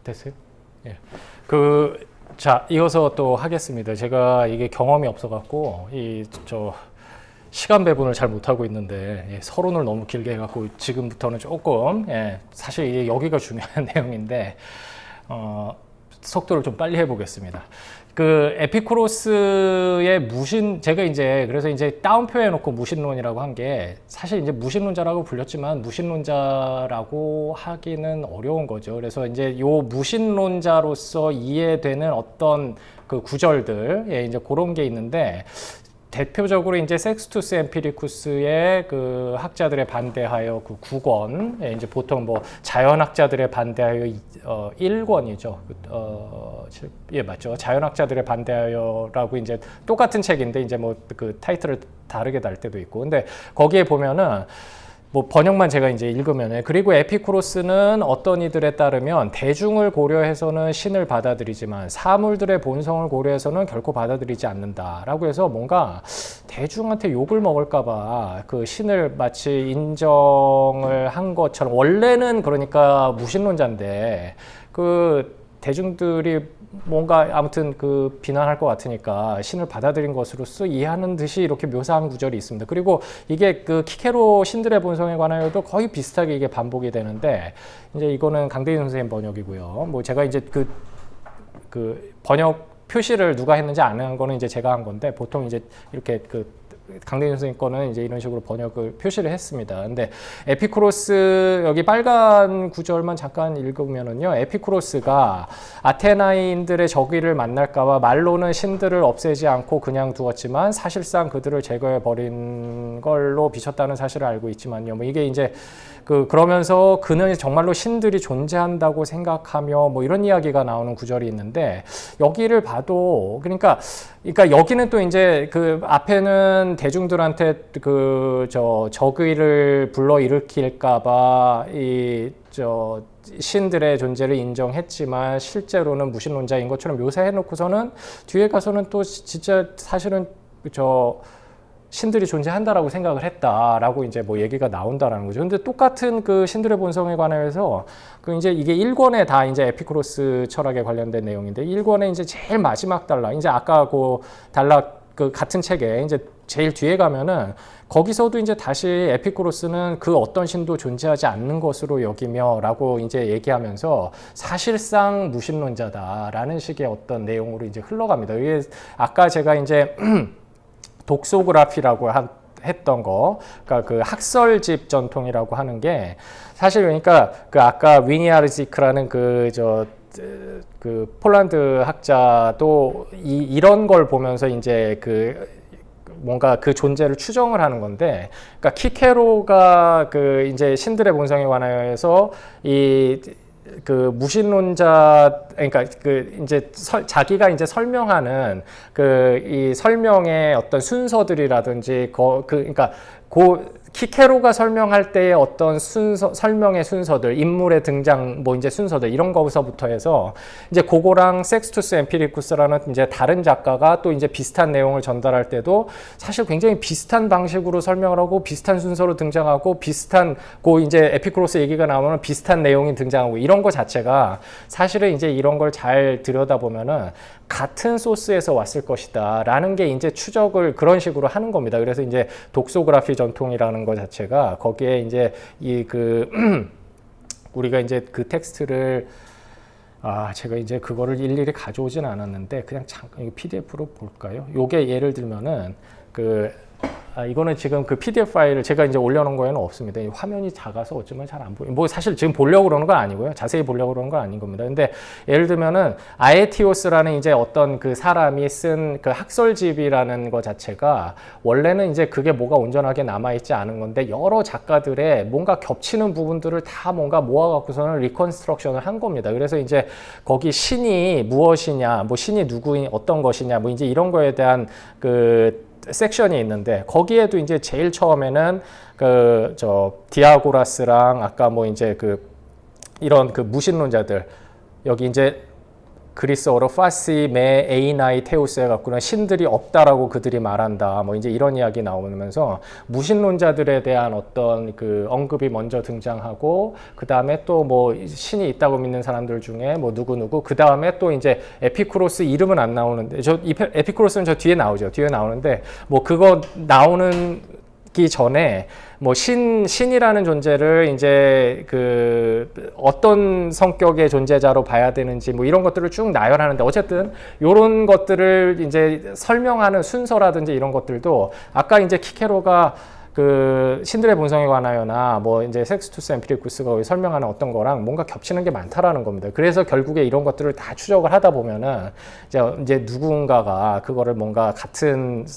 됐어요? 예. 자, 이어서 또 하겠습니다. 제가 이게 경험이 없어갖고, 시간 배분을 잘 못하고 있는데, 예, 서론을 너무 길게 해갖고, 지금부터는 조금, 예, 사실 이게 여기가 중요한 내용인데, 속도를 좀 빨리 해보겠습니다. 그 에피쿠로스의 제가 이제 그래서 이제 따옴표 해놓고 무신론이라고 한 게 사실 이제 무신론자라고 불렸지만 무신론자라고 하기는 어려운 거죠. 그래서 이제 요 무신론자로서 이해되는 어떤 그 구절들, 예, 이제 그런 게 있는데, 대표적으로 이제 섹스투스 엠피리쿠스의 그 학자들에 반대하여 그 9권, 예, 이제 보통 뭐 자연학자들에 반대하여 1권이죠. 예, 맞죠. 자연학자들에 반대하여라고 이제 똑같은 책인데 이제 뭐 그 타이틀을 다르게 달 때도 있고. 근데 거기에 보면은 뭐 번역만 제가 이제 읽으면은, 그리고 에피쿠로스는 어떤 이들에 따르면 대중을 고려해서는 신을 받아들이지만 사물들의 본성을 고려해서는 결코 받아들이지 않는다라고 해서 뭔가 대중한테 욕을 먹을까봐 그 신을 마치 인정을 한 것처럼, 원래는 그러니까 무신론자인데 그 대중들이 뭔가 아무튼 그 비난할 것 같으니까 신을 받아들인 것으로서 이해하는 듯이 이렇게 묘사한 구절이 있습니다. 그리고 이게 그 키케로 신들의 본성에 관하여도 거의 비슷하게 이게 반복이 되는데, 이제 이거는 강대인 선생님 번역이고요. 뭐 제가 이제 그 번역 표시를 누가 했는지 아는 거는 이제 제가 한 건데, 보통 이제 이렇게 강대인 선생님 거는 이제 이런 식으로 번역을 표시를 했습니다. 근데 에피쿠로스, 여기 빨간 구절만 잠깐 읽으면은요, 에피쿠로스가 아테나인들의 적의를 만날까봐 말로는 신들을 없애지 않고 그냥 두었지만 사실상 그들을 제거해 버린 걸로 비쳤다는 사실을 알고 있지만요. 뭐 이게 이제 그러면서 그는 정말로 신들이 존재한다고 생각하며 뭐 이런 이야기가 나오는 구절이 있는데, 여기를 봐도 그러니까 여기는 또 이제 그 앞에는 대중들한테 적의를 불러일으킬까봐 신들의 존재를 인정했지만 실제로는 무신론자인 것처럼 묘사해놓고서는 뒤에 가서는 또 진짜 사실은 신들이 존재한다라고 생각을 했다라고 이제 뭐 얘기가 나온다라는 거죠. 근데 똑같은 그 신들의 본성에 관해서 그 이제 이게 1권에 다 이제 에피쿠로스 철학에 관련된 내용인데, 1권에 이제 제일 마지막 단락, 이제 아까 그 단락 그 같은 책에 이제 제일 뒤에 가면은 거기서도 이제 다시 에피쿠로스는 그 어떤 신도 존재하지 않는 것으로 여기며라고 이제 얘기하면서 사실상 무신론자다라는 식의 어떤 내용으로 이제 흘러갑니다. 이게 아까 제가 이제 독소그라피라고 했던 거, 그러니까 그 학설집 전통이라고 하는 게 사실 그러니까 그 아까 위니아르지크라는 그 폴란드 학자도 이런 걸 보면서 이제 뭔가 그 존재를 추정을 하는 건데, 그러니까 키케로가 그 이제 신들의 본성에 관하여서 그 무신론자, 그러니까 이제 자기가 이제 설명하는 이 설명의 어떤 순서들이라든지 그러니까 키케로가 설명할 때의 어떤 설명의 순서들, 인물의 등장, 뭐 이제 순서들, 이런 거부터 해서 이제 그거랑 섹스투스 엠피리쿠스라는 이제 다른 작가가 또 이제 비슷한 내용을 전달할 때도 사실 굉장히 비슷한 방식으로 설명을 하고 비슷한 순서로 등장하고 비슷한 이제 에피쿠로스 얘기가 나오면 비슷한 내용이 등장하고, 이런 거 자체가 사실은 이제 이런 걸 잘 들여다보면은 같은 소스에서 왔을 것이다 라는 게 이제 추적을 그런 식으로 하는 겁니다. 그래서 이제 독소그라피 전통이라는 것 자체가 거기에 이제 우리가 이제 그 텍스트를 제가 이제 그거를 일일이 가져오진 않았는데 그냥 잠깐 PDF로 볼까요? 요게 예를 들면은 이거는 지금 그 PDF 파일을 제가 이제 올려놓은 거에는 없습니다. 이 화면이 작아서 어쩌면 잘 안 보여요. 뭐 사실 지금 보려고 그러는 건 아니고요. 자세히 보려고 그러는 건 아닌 겁니다. 근데 예를 들면은 아에티오스라는 이제 어떤 그 사람이 쓴 그 학설집이라는 것 자체가 원래는 이제 그게 뭐가 온전하게 남아있지 않은 건데, 여러 작가들의 뭔가 겹치는 부분들을 다 뭔가 모아갖고서는 리컨스트럭션을 한 겁니다. 그래서 이제 거기 신이 무엇이냐, 뭐 신이 어떤 것이냐, 뭐 이제 이런 거에 대한 섹션이 있는데, 거기에도 이제 제일 처음에는 디아고라스랑 아까 뭐 이제 이런 무신론자들, 여기 이제 그리스어로 파시 메 에이나이 테우스 해갖고는 신들이 없다라고 그들이 말한다. 뭐 이제 이런 이야기 나오면서 무신론자들에 대한 어떤 그 언급이 먼저 등장하고 그 다음에 또 뭐 신이 있다고 믿는 사람들 중에 뭐 누구 그 다음에 또 이제 에피쿠로스 이름은 안 나오는데 에피쿠로스는 저 뒤에 나오죠. 뒤에 나오는데 뭐 그거 나오는 기 전에 뭐 신이라는 존재를 이제 그 어떤 성격의 존재자로 봐야 되는지 뭐 이런 것들을 쭉 나열하는데 어쨌든 이런 것들을 이제 설명하는 순서라든지 이런 것들도 아까 이제 키케로가 그 신들의 본성에 관하여나 뭐 이제 섹스투스 엠피리쿠스가 설명하는 어떤 거랑 뭔가 겹치는 게 많다라는 겁니다. 그래서 결국에 이런 것들을 다 추적을 하다 보면은 이제 누군가가 그거를 뭔가 같은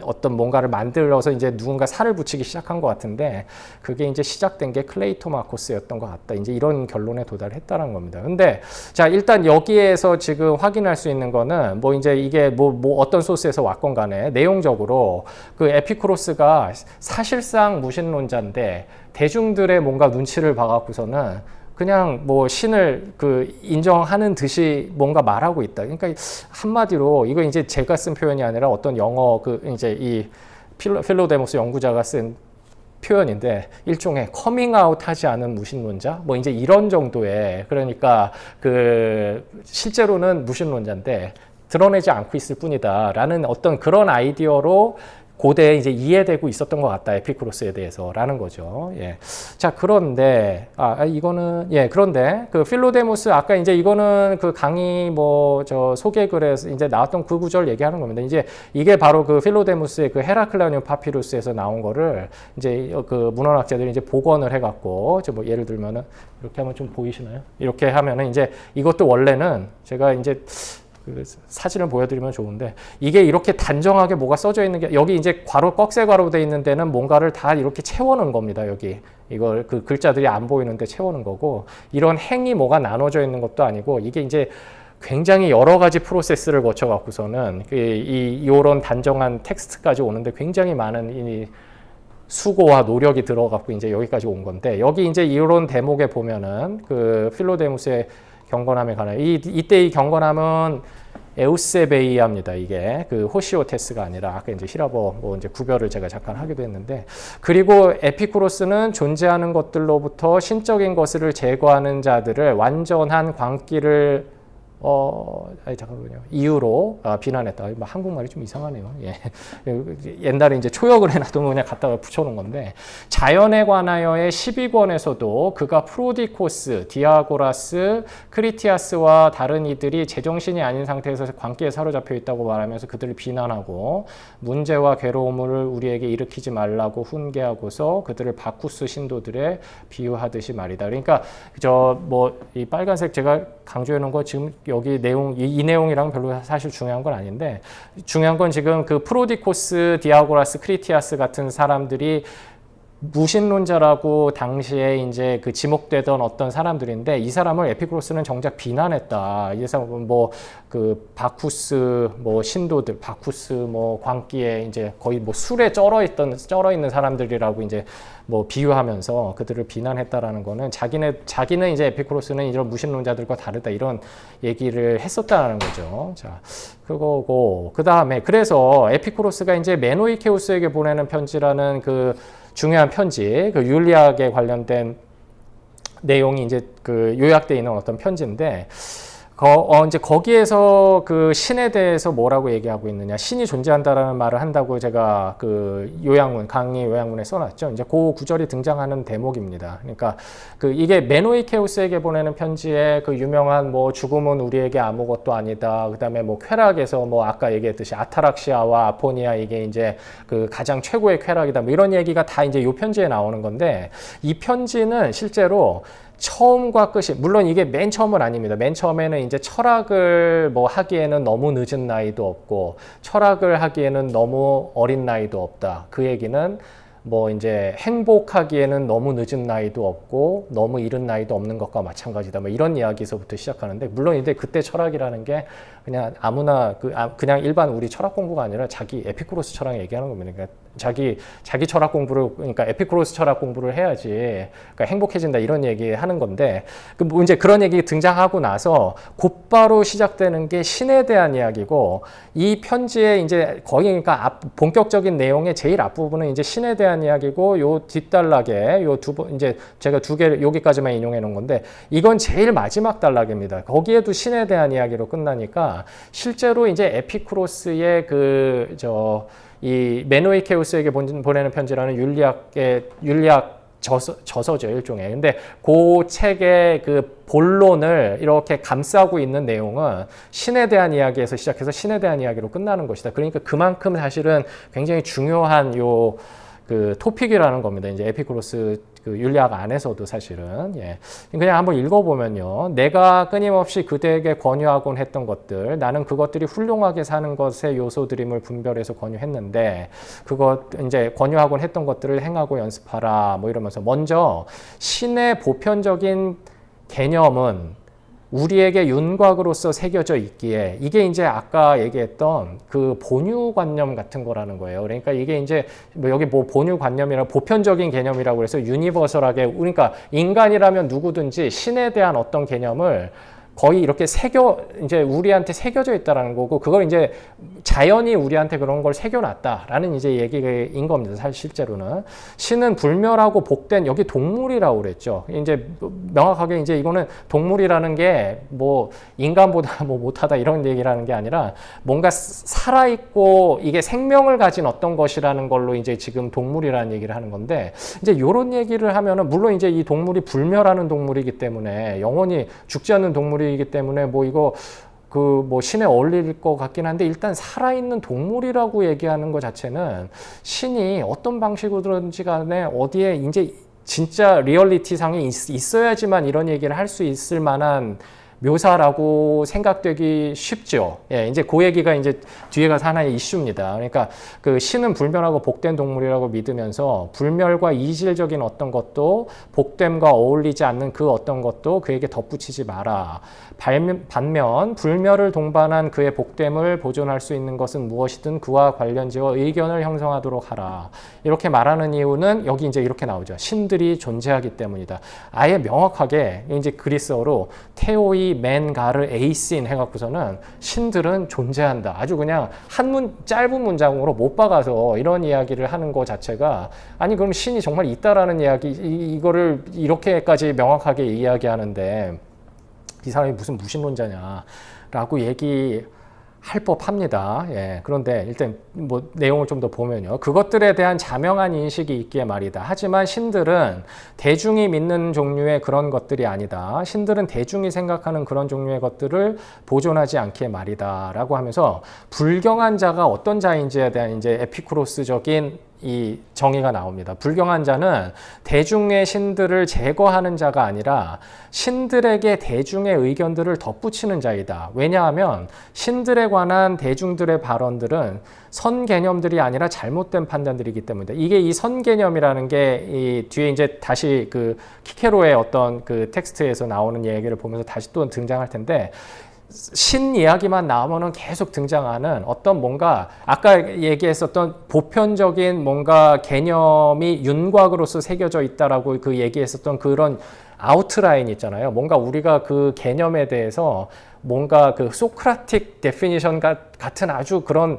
어떤 뭔가를 만들어서 이제 누군가 살을 붙이기 시작한 것 같은데 그게 이제 시작된 게 클레이토마코스였던 것 같다. 이제 이런 결론에 도달했다는 겁니다. 근데 자 일단 여기에서 지금 확인할 수 있는 거는 뭐 이제 이게 뭐 어떤 소스에서 왔건 간에 내용적으로 그 에피쿠로스가 사실상 무신론자인데 대중들의 뭔가 눈치를 봐갖고서는 그냥 뭐 신을 그 인정하는 듯이 뭔가 말하고 있다. 그러니까 한마디로 이거 이제 제가 쓴 표현이 아니라 어떤 영어 그 이제 이 필로데모스 연구자가 쓴 표현인데 일종의 커밍아웃 하지 않은 무신론자 뭐 이제 이런 정도의 그러니까 그 실제로는 무신론자인데 드러내지 않고 있을 뿐이다라는 어떤 그런 아이디어로 고대에 이제 이해되고 있었던 것 같다. 에피쿠로스에 대해서라는 거죠. 예. 자, 그런데, 이거는, 예, 그런데 그 필로데모스, 아까 이제 이거는 그 강의 뭐 저 소개글에서 이제 나왔던 그 구절 얘기하는 겁니다. 이제 이게 바로 그 필로데모스의 그 헤라클라니움 파피루스에서 나온 거를 이제 그 문헌학자들이 이제 복원을 해갖고, 뭐 예를 들면은 이렇게 하면 좀 보이시나요? 이렇게 하면은 이제 이것도 원래는 제가 이제 그 사진을 보여드리면 좋은데 이게 이렇게 단정하게 뭐가 써져 있는 게 여기 이제 괄호 꺽쇠 괄호 돼 있는 데는 뭔가를 다 이렇게 채워놓은 겁니다. 여기 이걸 그 글자들이 안 보이는데 채워놓은 거고 이런 행이 뭐가 나눠져 있는 것도 아니고 이게 이제 굉장히 여러 가지 프로세스를 거쳐 갖고서는 이런 단정한 텍스트까지 오는데 굉장히 많은 이 수고와 노력이 들어갖고 이제 여기까지 온 건데 여기 이제 이런 대목에 보면은 그 필로데무스의 경건함에 관한 이때 이 경건함은 에우세베이아입니다. 이게 그 호시오테스가 아니라 아까 이제 히라버 뭐 이제 구별을 제가 잠깐 하기도 했는데 그리고 에피쿠로스는 존재하는 것들로부터 신적인 것을 제거하는 자들을 완전한 광기를 잠깐만요. 이유로 비난했다. 한국말이 좀 이상하네요. 예. 옛날에 이제 초역을 해놔도 그냥 갖다가 붙여놓은 건데 자연에 관하여의 12권에서도 그가 프로디코스, 디아고라스, 크리티아스와 다른 이들이 제정신이 아닌 상태에서 광기에 사로잡혀 있다고 말하면서 그들을 비난하고 문제와 괴로움을 우리에게 일으키지 말라고 훈계하고서 그들을 바쿠스 신도들에 비유하듯이 말이다. 그러니까 이 빨간색 제가 강조해 놓은 거 지금 여기 내용 이 내용이랑 별로 사실 중요한 건 아닌데 중요한 건 지금 그 프로디코스, 디아고라스, 크리티아스 같은 사람들이 무신론자라고 당시에 이제 그 지목되던 어떤 사람들인데 이 사람을 에피쿠로스는 정작 비난했다. 이 사람은 뭐 그 바쿠스 뭐 신도들, 바쿠스 뭐 광기에 이제 거의 뭐 술에 쩔어 있는 사람들이라고 이제 뭐 비유하면서 그들을 비난했다라는 거는 자기는 이제 에피쿠로스는 이런 무신론자들과 다르다 이런 얘기를 했었다는 거죠. 자, 그거고 그 다음에 그래서 에피쿠로스가 이제 메노이케우스에게 보내는 편지라는 그 중요한 편지, 그 윤리학에 관련된 내용이 이제 그 요약되어 있는 어떤 편지인데, 이제 거기에서 그 신에 대해서 뭐라고 얘기하고 있느냐, 신이 존재한다라는 말을 한다고 제가 그 강의 요약문에 써놨죠. 이제 그 구절이 등장하는 대목입니다. 그러니까 그 이게 메노이케우스에게 보내는 편지에 그 유명한 뭐 죽음은 우리에게 아무것도 아니다. 그다음에 뭐 쾌락에서 뭐 아까 얘기했듯이 아타락시아와 아포니아 이게 이제 그 가장 최고의 쾌락이다. 뭐 이런 얘기가 다 이제 요 편지에 나오는 건데 이 편지는 실제로 처음과 끝이 물론 이게 맨 처음은 아닙니다. 맨 처음에는 이제 철학을 뭐 하기에는 너무 늦은 나이도 없고 철학을 하기에는 너무 어린 나이도 없다. 그 얘기는 뭐 이제 행복하기에는 너무 늦은 나이도 없고 너무 이른 나이도 없는 것과 마찬가지다. 뭐 이런 이야기에서부터 시작하는데 물론 이제 그때 철학이라는 게 그냥 아무나 그냥 일반 우리 철학 공부가 아니라 자기 에피쿠로스 철학 얘기하는 겁니다. 그러니까 자기 철학 공부를, 그러니까 에피쿠로스 철학 공부를 해야지 그러니까 행복해진다 이런 얘기 하는 건데, 뭐 이제 그런 얘기 등장하고 나서 곧바로 시작되는 게 신에 대한 이야기고, 이 편지에 이제 거의 그러니까 본격적인 내용의 제일 앞부분은 이제 신에 대한 이야기고, 요 뒷단락에 요 이제 제가 두 개 여기까지만 인용해 놓은 건데, 이건 제일 마지막 단락입니다. 거기에도 신에 대한 이야기로 끝나니까 실제로 이제 에피쿠로스의 이 메노이케우스에게 보내는 편지라는 윤리학 저서죠, 일종의. 근데 그 책의 그 본론을 이렇게 감싸고 있는 내용은 신에 대한 이야기에서 시작해서 신에 대한 이야기로 끝나는 것이다. 그러니까 그만큼 사실은 굉장히 중요한 그 토픽이라는 겁니다. 이제 에피쿠로스 그 윤리학 안에서도 사실은. 예. 그냥 한번 읽어보면요. 내가 끊임없이 그대에게 권유하곤 했던 것들, 나는 그것들이 훌륭하게 사는 것의 요소들임을 분별해서 권유했는데, 이제 권유하곤 했던 것들을 행하고 연습하라. 뭐 이러면서 먼저 신의 보편적인 개념은 우리에게 윤곽으로서 새겨져 있기에, 이게 이제 아까 얘기했던 그 본유관념 같은 거라는 거예요. 그러니까 이게 이제 여기 뭐 본유관념이라 보편적인 개념이라고 해서 유니버설하게, 그러니까 인간이라면 누구든지 신에 대한 어떤 개념을 거의 이렇게 이제 우리한테 새겨져 있다라는 거고, 그걸 이제 자연이 우리한테 그런 걸 새겨놨다라는 이제 얘기인 겁니다. 사실 실제로는. 신은 불멸하고 복된, 여기 동물이라고 그랬죠. 이제 명확하게 이제 이거는 동물이라는 게 뭐 인간보다 뭐 못하다 이런 얘기라는 게 아니라, 뭔가 살아있고 이게 생명을 가진 어떤 것이라는 걸로 이제 지금 동물이라는 얘기를 하는 건데, 이제 이런 얘기를 하면은, 물론 이제 이 동물이 불멸하는 동물이기 때문에, 영원히 죽지 않는 동물이기 때문에 뭐 이거 뭐 신에 어울릴 것 같긴 한데, 일단 살아있는 동물이라고 얘기하는 것 자체는 신이 어떤 방식으로든지 간에 어디에 이제 진짜 리얼리티 상에 있어야지만 이런 얘기를 할 수 있을 만한 묘사라고 생각되기 쉽죠. 예, 이제 그 얘기가 이제 뒤에 가서 하나의 이슈입니다. 그러니까 그 신은 불멸하고 복된 동물이라고 믿으면서, 불멸과 이질적인 어떤 것도 복됨과 어울리지 않는 그 어떤 것도 그에게 덧붙이지 마라. 반면 불멸을 동반한 그의 복됨을 보존할 수 있는 것은 무엇이든 그와 관련지어 의견을 형성하도록 하라. 이렇게 말하는 이유는 여기 이제 이렇게 나오죠. 신들이 존재하기 때문이다. 아예 명확하게 이제 그리스어로 테오이 맨 가르 에이신 해갖고서는 신들은 존재한다. 아주 그냥 짧은 문장으로 못 박아서 이런 이야기를 하는 것 자체가, 아니 그럼 신이 정말 있다라는 이야기, 이거를 이렇게까지 명확하게 이야기하는데 이 사람이 무슨 무신론자냐라고 얘기할 법합니다. 예, 그런데 일단 뭐 내용을 좀 더 보면요. 그것들에 대한 자명한 인식이 있기에 말이다. 하지만 신들은 대중이 믿는 종류의 그런 것들이 아니다. 신들은 대중이 생각하는 그런 종류의 것들을 보존하지 않기에 말이다. 라고 하면서 불경한 자가 어떤 자인지에 대한 이제 에피쿠로스적인 이 정의가 나옵니다. 불경한 자는 대중의 신들을 제거하는 자가 아니라 신들에게 대중의 의견들을 덧붙이는 자이다. 왜냐하면 신들에 관한 대중들의 발언들은 선 개념들이 아니라 잘못된 판단들이기 때문이다. 이게 이 선 개념이라는 게 이 뒤에 이제 다시 그 키케로의 어떤 그 텍스트에서 나오는 얘기를 보면서 다시 또 등장할 텐데, 신 이야기만 나오면은 계속 등장하는 어떤 뭔가 아까 얘기했었던 보편적인 뭔가 개념이 윤곽으로서 새겨져 있다라고 그 얘기했었던 그런 아웃라인 있잖아요. 뭔가 우리가 그 개념에 대해서 뭔가 그 소크라틱 데피니션 같은 아주 그런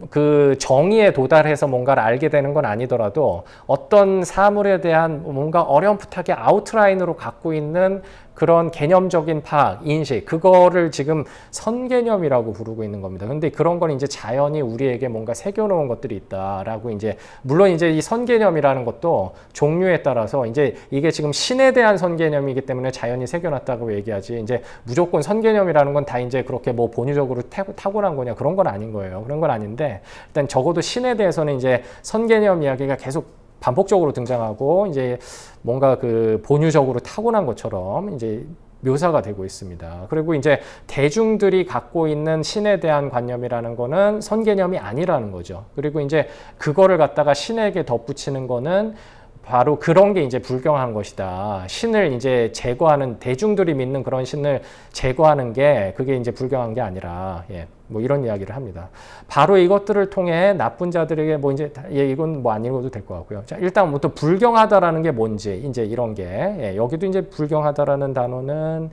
그 정의에 도달해서 뭔가를 알게 되는 건 아니더라도 어떤 사물에 대한 뭔가 어렴풋하게 아웃라인으로 갖고 있는 그런 개념적인 파악, 인식, 그거를 지금 선개념이라고 부르고 있는 겁니다. 근데 그런 건 이제 자연이 우리에게 뭔가 새겨놓은 것들이 있다라고, 이제 물론 이제 이 선개념이라는 것도 종류에 따라서 이제 이게 지금 신에 대한 선개념이기 때문에 자연이 새겨놨다고 얘기하지, 이제 무조건 선개념이라는 건 다 이제 그렇게 뭐 본유적으로 타고난 거냐, 그런 건 아닌 거예요. 그런 건 아닌데, 일단 적어도 신에 대해서는 이제 선개념 이야기가 계속 반복적으로 등장하고 이제 뭔가 그 본유적으로 타고난 것처럼 이제 묘사가 되고 있습니다. 그리고 이제 대중들이 갖고 있는 신에 대한 관념이라는 거는 선개념이 아니라는 거죠. 그리고 이제 그거를 갖다가 신에게 덧붙이는 거는 바로 그런 게 이제 불경한 것이다. 신을 이제 제거하는, 대중들이 믿는 그런 신을 제거하는 게, 그게 이제 불경한 게 아니라, 예. 뭐 이런 이야기를 합니다. 바로 이것들을 통해 나쁜 자들에게 뭐 이제 이건 뭐 안 읽어도 될 것 같고요. 자, 일단 뭐 또 불경하다라는 게 뭔지 이제 이런 게 여기도 이제 불경하다라는 단어는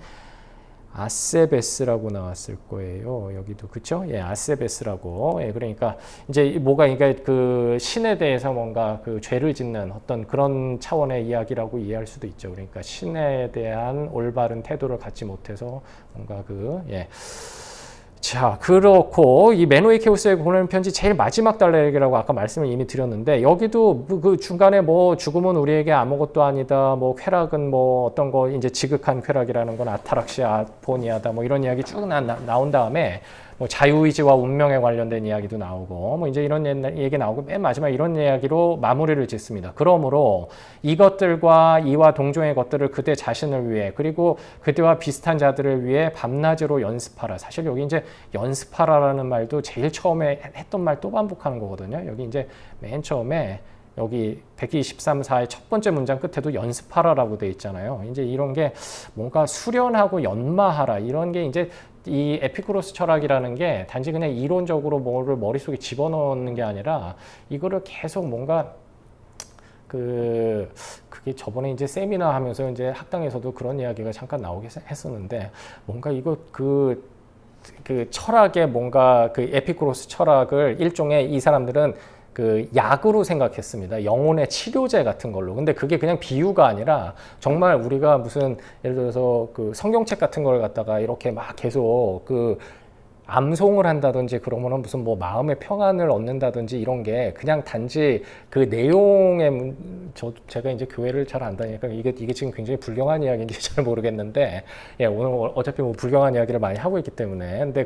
아세베스라고 나왔을 거예요. 여기도 그렇죠? 아세베스라고. 그러니까 이제 뭐가 그러니까 그 신에 대해서 뭔가 그 죄를 짓는 어떤 그런 차원의 이야기라고 이해할 수도 있죠. 그러니까 신에 대한 올바른 태도를 갖지 못해서 뭔가 자, 그렇고 이 메노이케우스에게 보내는 편지 제일 마지막 달래기라고 아까 말씀을 이미 드렸는데 여기도 그 중간에 뭐 죽음은 우리에게 아무것도 아니다, 뭐 쾌락은 뭐 어떤 거 이제 지극한 쾌락이라는 건 아타락시아 포니아다, 뭐 이런 이야기 쭉 나온 다음에 뭐 자유의지와 운명에 관련된 이야기도 나오고 뭐 이제 이런 얘기 나오고 맨 마지막 이런 이야기로 마무리를 짓습니다. 그러므로 이것들과 이와 동종의 것들을 그대 자신을 위해 그리고 그대와 비슷한 자들을 위해 밤낮으로 연습하라. 사실 여기 이제 연습하라라는 말도 제일 처음에 했던 말 또 반복하는 거거든요. 여기 이제 맨 처음에 여기 123사의 첫 번째 문장 끝에도 연습하라라고 돼 있잖아요. 이제 이런 게 뭔가 수련하고 연마하라 이런 게 이제 이 에피쿠로스 철학이라는 게 단지 그냥 이론적으로 뭐를 머릿속에 집어넣는 게 아니라 이거를 계속 뭔가 그게 저번에 이제 세미나 하면서 이제 학당에서도 그런 이야기가 잠깐 나오게 했었는데 뭔가 이거 그 철학의 뭔가 그 에피쿠로스 철학을 일종의 이 사람들은 그 약으로 생각했습니다. 영혼의 치료제 같은 걸로. 근데 그게 그냥 비유가 아니라 정말 우리가 무슨 예를 들어서 그 성경책 같은 걸 갖다가 이렇게 막 계속 그 암송을 한다든지 그러면은 무슨 뭐 마음의 평안을 얻는다든지 이런 게 그냥 단지 그 내용의 제가 이제 교회를 잘 안 다니니까 이게 지금 굉장히 불경한 이야기인지 잘 모르겠는데 오늘 어차피 뭐 불경한 이야기를 많이 하고 있기 때문에 근데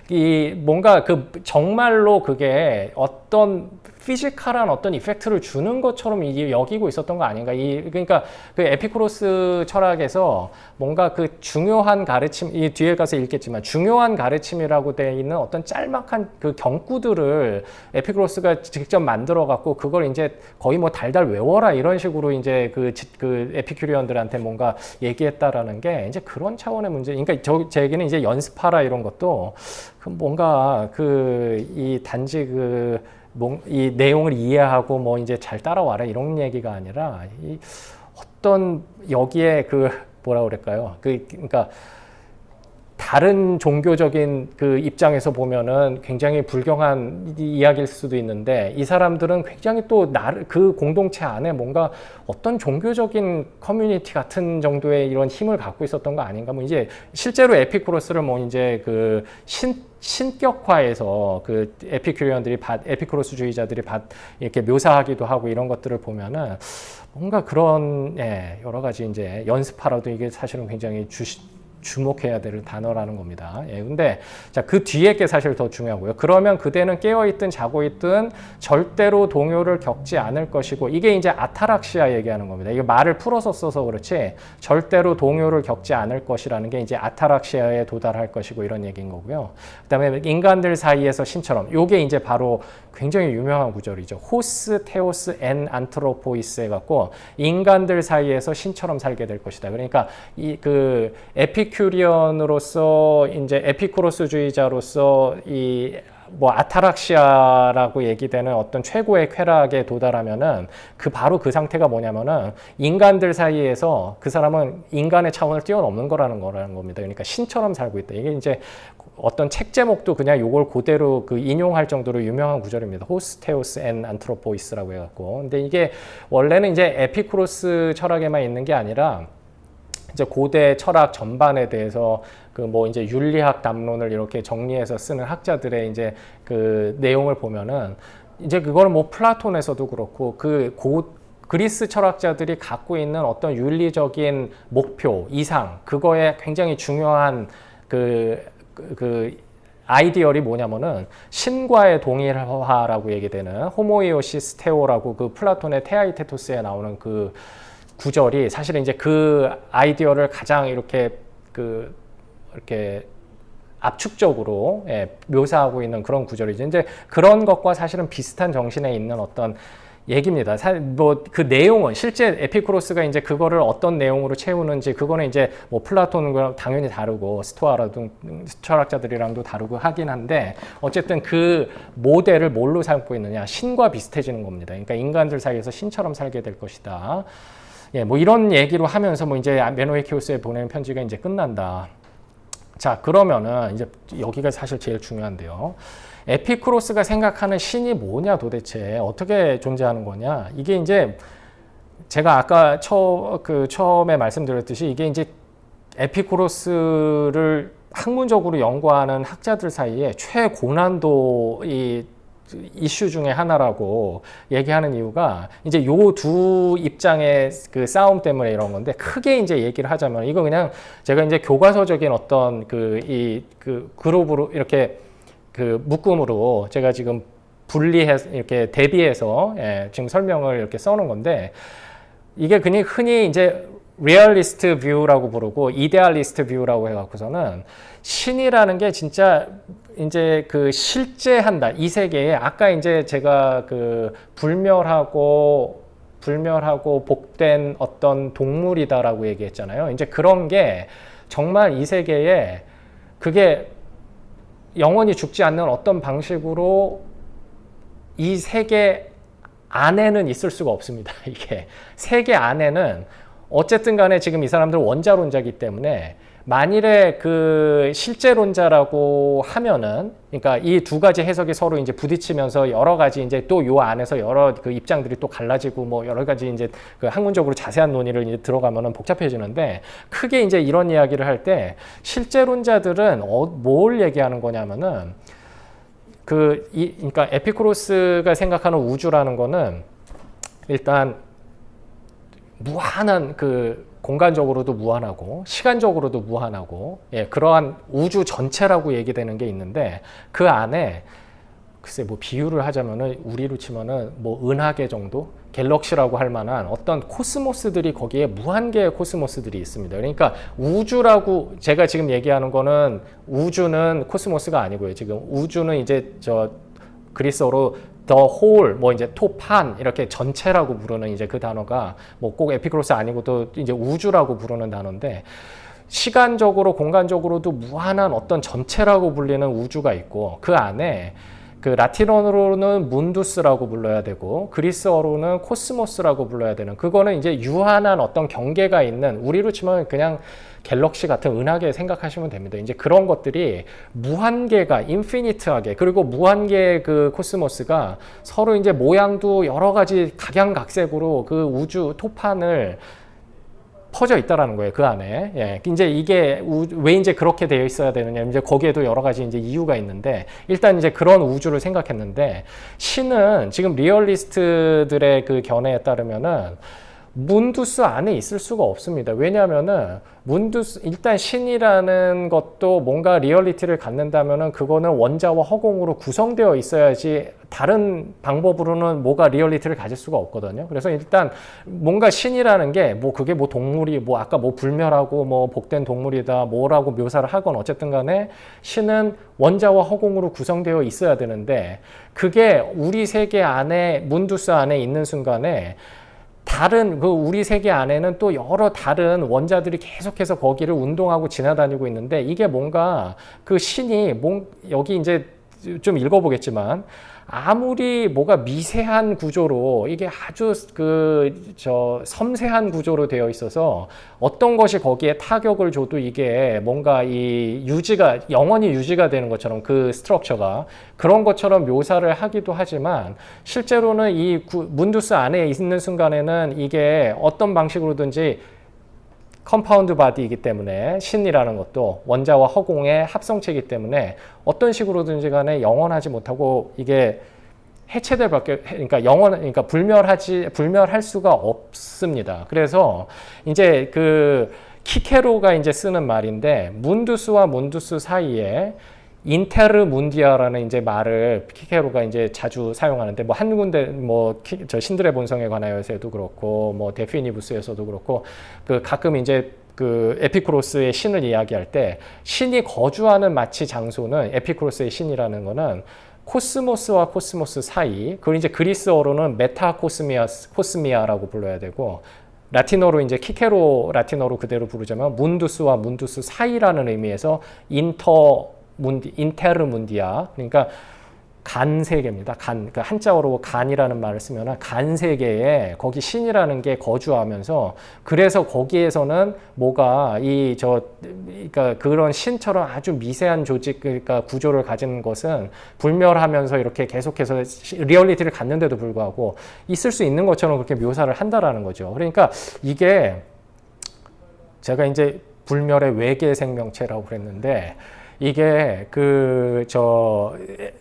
이 뭔가 그 정말로 그게 어떤 피지컬한 어떤 이펙트를 주는 것처럼 이게 여기고 있었던 거 아닌가? 그러니까 그 에피쿠로스 철학에서 뭔가 그 중요한 가르침, 이 뒤에 가서 읽겠지만 중요한 가르침이라고 되어 있는 어떤 짤막한 그 경구들을 에피쿠로스가 직접 만들어 갖고 그걸 이제 거의 뭐 달달 외워라 이런 식으로 이제 그 에피큐리언들한테 뭔가 얘기했다라는 게 이제 그런 차원의 문제. 그러니까 제 얘기는 이제 연습하라 이런 것도 뭔가 이 단지 이 내용을 이해하고 뭐 이제 잘 따라와라 이런 얘기가 아니라 이 어떤 여기에 뭐라 그럴까요? 그러니까 다른 종교적인 그 입장에서 보면은 굉장히 불경한 이야기일 수도 있는데 이 사람들은 굉장히 또 그 공동체 안에 뭔가 어떤 종교적인 커뮤니티 같은 정도의 이런 힘을 갖고 있었던 거 아닌가? 뭐 이제 실제로 에피쿠로스를 뭐 이제 그 신격화해서 그 에피쿠로스주의자들이 이렇게 묘사하기도 하고 이런 것들을 보면은 뭔가 그런 여러 가지 이제 연습하라도 이게 사실은 굉장히 주목해야 될 단어라는 겁니다. 근데 자, 그 뒤에 게 사실 더 중요하고요. 그러면 그대는 깨어있든 자고 있든 절대로 동요를 겪지 않을 것이고 이게 이제 아타락시아 얘기하는 겁니다. 이게 말을 풀어서 써서 그렇지 절대로 동요를 겪지 않을 것이라는 게 이제 아타락시아에 도달할 것이고 이런 얘기인 거고요. 그다음에 인간들 사이에서 신처럼 요게 이제 바로 굉장히 유명한 구절이죠. 호스, 테오스, 엔, 안트로포이스 해갖고 인간들 사이에서 신처럼 살게 될 것이다. 그러니까 그 에피큐리언으로서 이제 에피쿠로스주의자로서 뭐 아타락시아라고 얘기되는 어떤 최고의 쾌락에 도달하면은 바로 그 상태가 뭐냐면은 인간들 사이에서 그 사람은 인간의 차원을 뛰어넘는 거라는 겁니다. 그러니까 신처럼 살고 있다. 이게 이제 어떤 책 제목도 그냥 요걸 그대로 인용할 정도로 유명한 구절입니다. 호스테오스 앤 안트로포이스라고 해갖고. 근데 이게 원래는 이제 에피쿠로스 철학에만 있는 게 아니라 이제 고대 철학 전반에 대해서 뭐 이제 윤리학 담론을 이렇게 정리해서 쓰는 학자들의 이제 그 내용을 보면은 이제 그거는 뭐 플라톤에서도 그렇고 그리스 철학자들이 갖고 있는 어떤 윤리적인 목표, 이상, 그거에 굉장히 중요한 아이디얼이 뭐냐면은 신과의 동일화라고 얘기되는 호모이오시스 테오라고 그 플라톤의 테아이테토스에 나오는 그 구절이 사실은 이제 그 아이디어를 가장 이렇게 압축적으로 묘사하고 있는 그런 구절이죠. 이제 그런 것과 사실은 비슷한 정신에 있는 어떤 얘기입니다. 뭐 그 내용은 실제 에피쿠로스가 이제 그거를 어떤 내용으로 채우는지 그거는 이제 뭐 플라톤과 당연히 다르고 스토아라든 철학자들이랑도 다르고 하긴 한데 어쨌든 그 모델을 뭘로 삼고 있느냐 신과 비슷해지는 겁니다. 그러니까 인간들 사이에서 신처럼 살게 될 것이다. 예, 뭐 이런 얘기로 하면서 뭐 이제 메노히키오스에 보내는 편지가 이제 끝난다. 자, 그러면은 이제 여기가 사실 제일 중요한데요. 에피쿠로스가 생각하는 신이 뭐냐 도대체 어떻게 존재하는 거냐 이게 이제 제가 아까 처음에 말씀드렸듯이 이게 이제 에피쿠로스를 학문적으로 연구하는 학자들 사이에 최고난도 이슈 중에 하나라고 얘기하는 이유가 이제 요 두 입장의 그 싸움 때문에 이런 건데 크게 이제 얘기를 하자면 이거 그냥 제가 이제 교과서적인 어떤 그 그룹으로 이렇게 그 묶음으로 제가 지금 분리해서 이렇게 대비해서 지금 설명을 이렇게 써놓은 건데 이게 그냥 흔히 이제 리얼리스트 뷰라고 부르고 이데알리스트 뷰라고 해갖고서는 신이라는 게 진짜 이제 그 실제한다 이 세계에 아까 이제 제가 그 불멸하고 복된 어떤 동물이다라고 얘기했잖아요. 이제 그런 게 정말 이 세계에 그게 영원히 죽지 않는 어떤 방식으로 이 세계 안에는 있을 수가 없습니다. 이게 세계 안에는 어쨌든 간에 지금 이 사람들 원자론자이기 때문에 만일에 그 실제론자라고 하면은 그러니까 이 두 가지 해석이 서로 이제 부딪히면서 여러 가지 이제 또 요 안에서 여러 그 입장들이 또 갈라지고 뭐 여러 가지 이제 그 학문적으로 자세한 논의를 이제 들어가면은 복잡해지는데 크게 이제 이런 이야기를 할 때 실제론자들은 뭘 얘기하는 거냐면은 그러니까 에피쿠로스가 생각하는 우주라는 거는 일단 무한한 그 공간적으로도 무한하고 시간적으로도 무한하고 그러한 우주 전체라고 얘기되는 게 있는데 그 안에 글쎄 뭐 비유를 하자면은 우리로 치면은 뭐 은하계 정도 갤럭시라고 할 만한 어떤 코스모스들이 거기에 무한 개의 코스모스들이 있습니다. 그러니까 우주라고 제가 지금 얘기하는 거는 우주는 코스모스가 아니고요. 지금 우주는 이제 저 그리스어로 the whole, 뭐 이제 토판 이렇게 전체라고 부르는 이제 그 단어가 뭐 꼭 에피쿠로스 아니고도 이제 우주라고 부르는 단어인데 시간적으로 공간적으로도 무한한 어떤 전체라고 불리는 우주가 있고 그 안에 그 라틴어로는 문두스라고 불러야 되고 그리스어로는 코스모스라고 불러야 되는 그거는 이제 유한한 어떤 경계가 있는 우리로 치면 그냥 갤럭시 같은 은하계 생각하시면 됩니다. 이제 그런 것들이 무한계가 인피니트하게 그리고 무한계의 그 코스모스가 서로 이제 모양도 여러 가지 각양각색으로 그 우주 토판을 퍼져 있다라는 거예요. 그 안에. 예. 이제 이게 왜 이제 그렇게 되어 있어야 되느냐. 이제 거기에도 여러 가지 이제 이유가 있는데 일단 이제 그런 우주를 생각했는데 신은 지금 리얼리스트들의 그 견해에 따르면은 문두스 안에 있을 수가 없습니다. 왜냐하면은 문두스 일단 신이라는 것도 뭔가 리얼리티를 갖는다면은 그거는 원자와 허공으로 구성되어 있어야지 다른 방법으로는 뭐가 리얼리티를 가질 수가 없거든요. 그래서 일단 뭔가 신이라는 게 뭐 그게 뭐 동물이 뭐 아까 뭐 불멸하고 뭐 복된 동물이다 뭐라고 묘사를 하건 어쨌든 간에 신은 원자와 허공으로 구성되어 있어야 되는데 그게 우리 세계 안에 문두스 안에 있는 순간에 다른 그 우리 세계 안에는 또 여러 다른 원자들이 계속해서 거기를 운동하고 지나다니고 있는데 이게 뭔가 그 신이 여기 이제 좀 읽어보겠지만 아무리 뭐가 미세한 구조로 이게 아주 섬세한 구조로 되어 있어서 어떤 것이 거기에 타격을 줘도 이게 뭔가 영원히 유지가 되는 것처럼 그 스트럭처가 그런 것처럼 묘사를 하기도 하지만 실제로는 이 문두스 안에 있는 순간에는 이게 어떤 방식으로든지 컴파운드 바디이기 때문에 신이라는 것도 원자와 허공의 합성체이기 때문에 어떤 식으로든지 간에 영원하지 못하고 이게 해체될 밖에 그러니까 불멸할 수가 없습니다. 그래서 이제 그 키케로가 이제 쓰는 말인데 문두스와 문두스 사이에 인테르 문디아라는 이제 말을 키케로가 이제 자주 사용하는데 뭐 한 군데 저 신들의 본성에 관하여서도 그렇고 뭐 데피니부스에서도 그렇고 그 가끔 이제 그 에피쿠로스의 신을 이야기할 때 신이 거주하는 마치 장소는 에피쿠로스의 신이라는 거는 코스모스와 코스모스 사이, 그걸 이제 그리스어로는 코스미아라고 불러야 되고, 라틴어로 이제 키케로 라틴어로 그대로 부르자면 문두스와 문두스 사이라는 의미에서 인테르문디아, 그러니까 간 세계입니다. 그 한자어로 간이라는 말을 쓰면 간 세계에 거기 신이라는 게 거주하면서, 그래서 거기에서는 뭐가 그러니까 그런 신처럼 아주 미세한 조직, 그러니까 구조를 가진 것은 불멸하면서 이렇게 계속해서 리얼리티를 갖는데도 불구하고 있을 수 있는 것처럼 그렇게 묘사를 한다라는 거죠. 그러니까 이게 제가 이제 불멸의 외계 생명체라고 그랬는데, 이게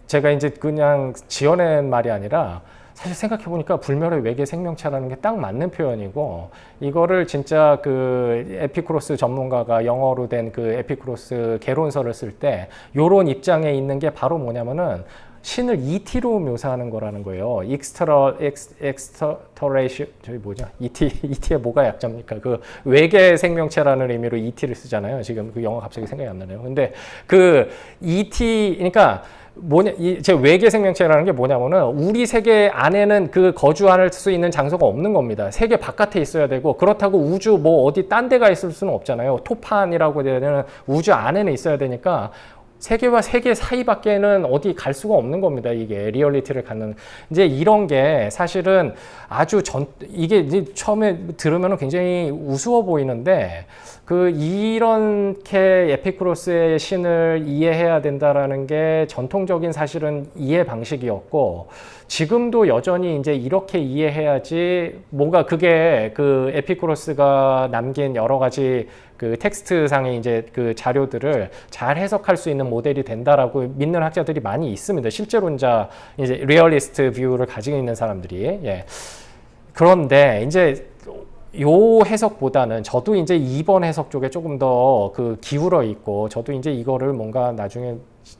제가 이제 그냥 지어낸 말이 아니라 사실 생각해 보니까 불멸의 외계 생명체라는 게 딱 맞는 표현이고, 이거를 진짜 그 에피쿠로스 전문가가 영어로 된 그 에피쿠로스 개론서를 쓸 때 요런 입장에 있는 게 바로 뭐냐면은 신을 ET로 묘사하는 거라는 거예요. 엑스터레이션, 저기 뭐냐? ET의 뭐가 약자입니까? 그 외계 생명체라는 의미로 ET를 쓰잖아요. 지금 그 영어 갑자기 생각이 안 나네요. 근데 그 ET, 그러니까 제 외계 생명체라는 게 뭐냐면은 우리 세계 안에는 그 거주할 수 있는 장소가 없는 겁니다. 세계 바깥에 있어야 되고, 그렇다고 우주 뭐 어디 딴 데가 있을 수는 없잖아요. 토판이라고 해야 되는 우주 안에는 있어야 되니까 세계와 세계 사이밖에는 어디 갈 수가 없는 겁니다. 이게 리얼리티를 갖는. 이제 이런 게 사실은 이게 이제 처음에 들으면 굉장히 우스워 보이는데, 이렇게 에피쿠로스의 신을 이해해야 된다라는 게 전통적인 사실은 이해 방식이었고, 지금도 여전히 이제 이렇게 이해해야지 뭔가 그게 그 에피쿠로스가 남긴 여러 가지 그 텍스트상의 이제 그 자료들을 잘 해석할 수 있는 모델이 된다라고 믿는 학자들이 많이 있습니다. 실제론자, 이제 리얼리스트 뷰를 가지고 있는 사람들이. 예. 그런데 이제 요 해석보다는 저도 이제 2번 해석 쪽에 조금 더 그 기울어 있고, 저도 이제 이거를 뭔가 나중에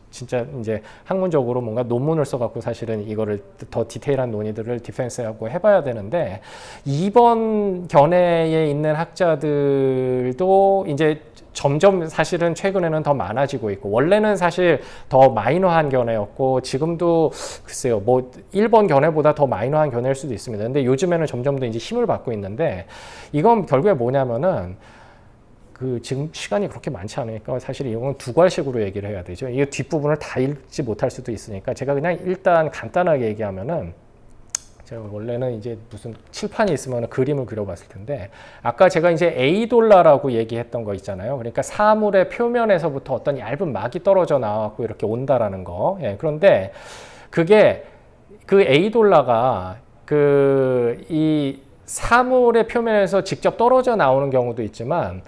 진짜 이제 학문적으로 뭔가 논문을 써갖고 사실은 이거를 더 디테일한 논의들을 디펜스하고 해봐야 되는데, 2번 견해에 있는 학자들도 이제 점점 사실은 최근에는 더 많아지고 있고, 원래는 사실 더 마이너한 견해였고, 지금도 글쎄요, 뭐 1번 견해보다 더 마이너한 견해일 수도 있습니다. 근데 요즘에는 점점 더 이제 힘을 받고 있는데, 이건 결국에 뭐냐면은 지금 시간이 그렇게 많지 않으니까 사실 이건 두 괄식으로 얘기를 해야 되죠. 이게 뒷부분을 다 읽지 못할 수도 있으니까 제가 그냥 일단 간단하게 얘기하면은, 제가 원래는 이제 무슨 칠판이 있으면 그림을 그려봤을 텐데, 아까 제가 이제 에이돌라라고 얘기했던 거 있잖아요. 그러니까 사물의 표면에서부터 어떤 얇은 막이 떨어져 나와갖고 이렇게 온다라는 거. 예, 그런데 그게 그 에이돌라가 이 사물의 표면에서 직접 떨어져 나오는 경우도 있지만,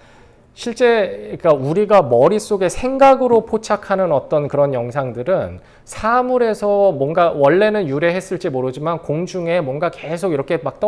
실제 그러니까 우리가 머릿속에 생각으로 포착하는 어떤 그런 영상들은 사물에서 뭔가 원래는 유래했을지 모르지만 공중에 뭔가 계속 이렇게 막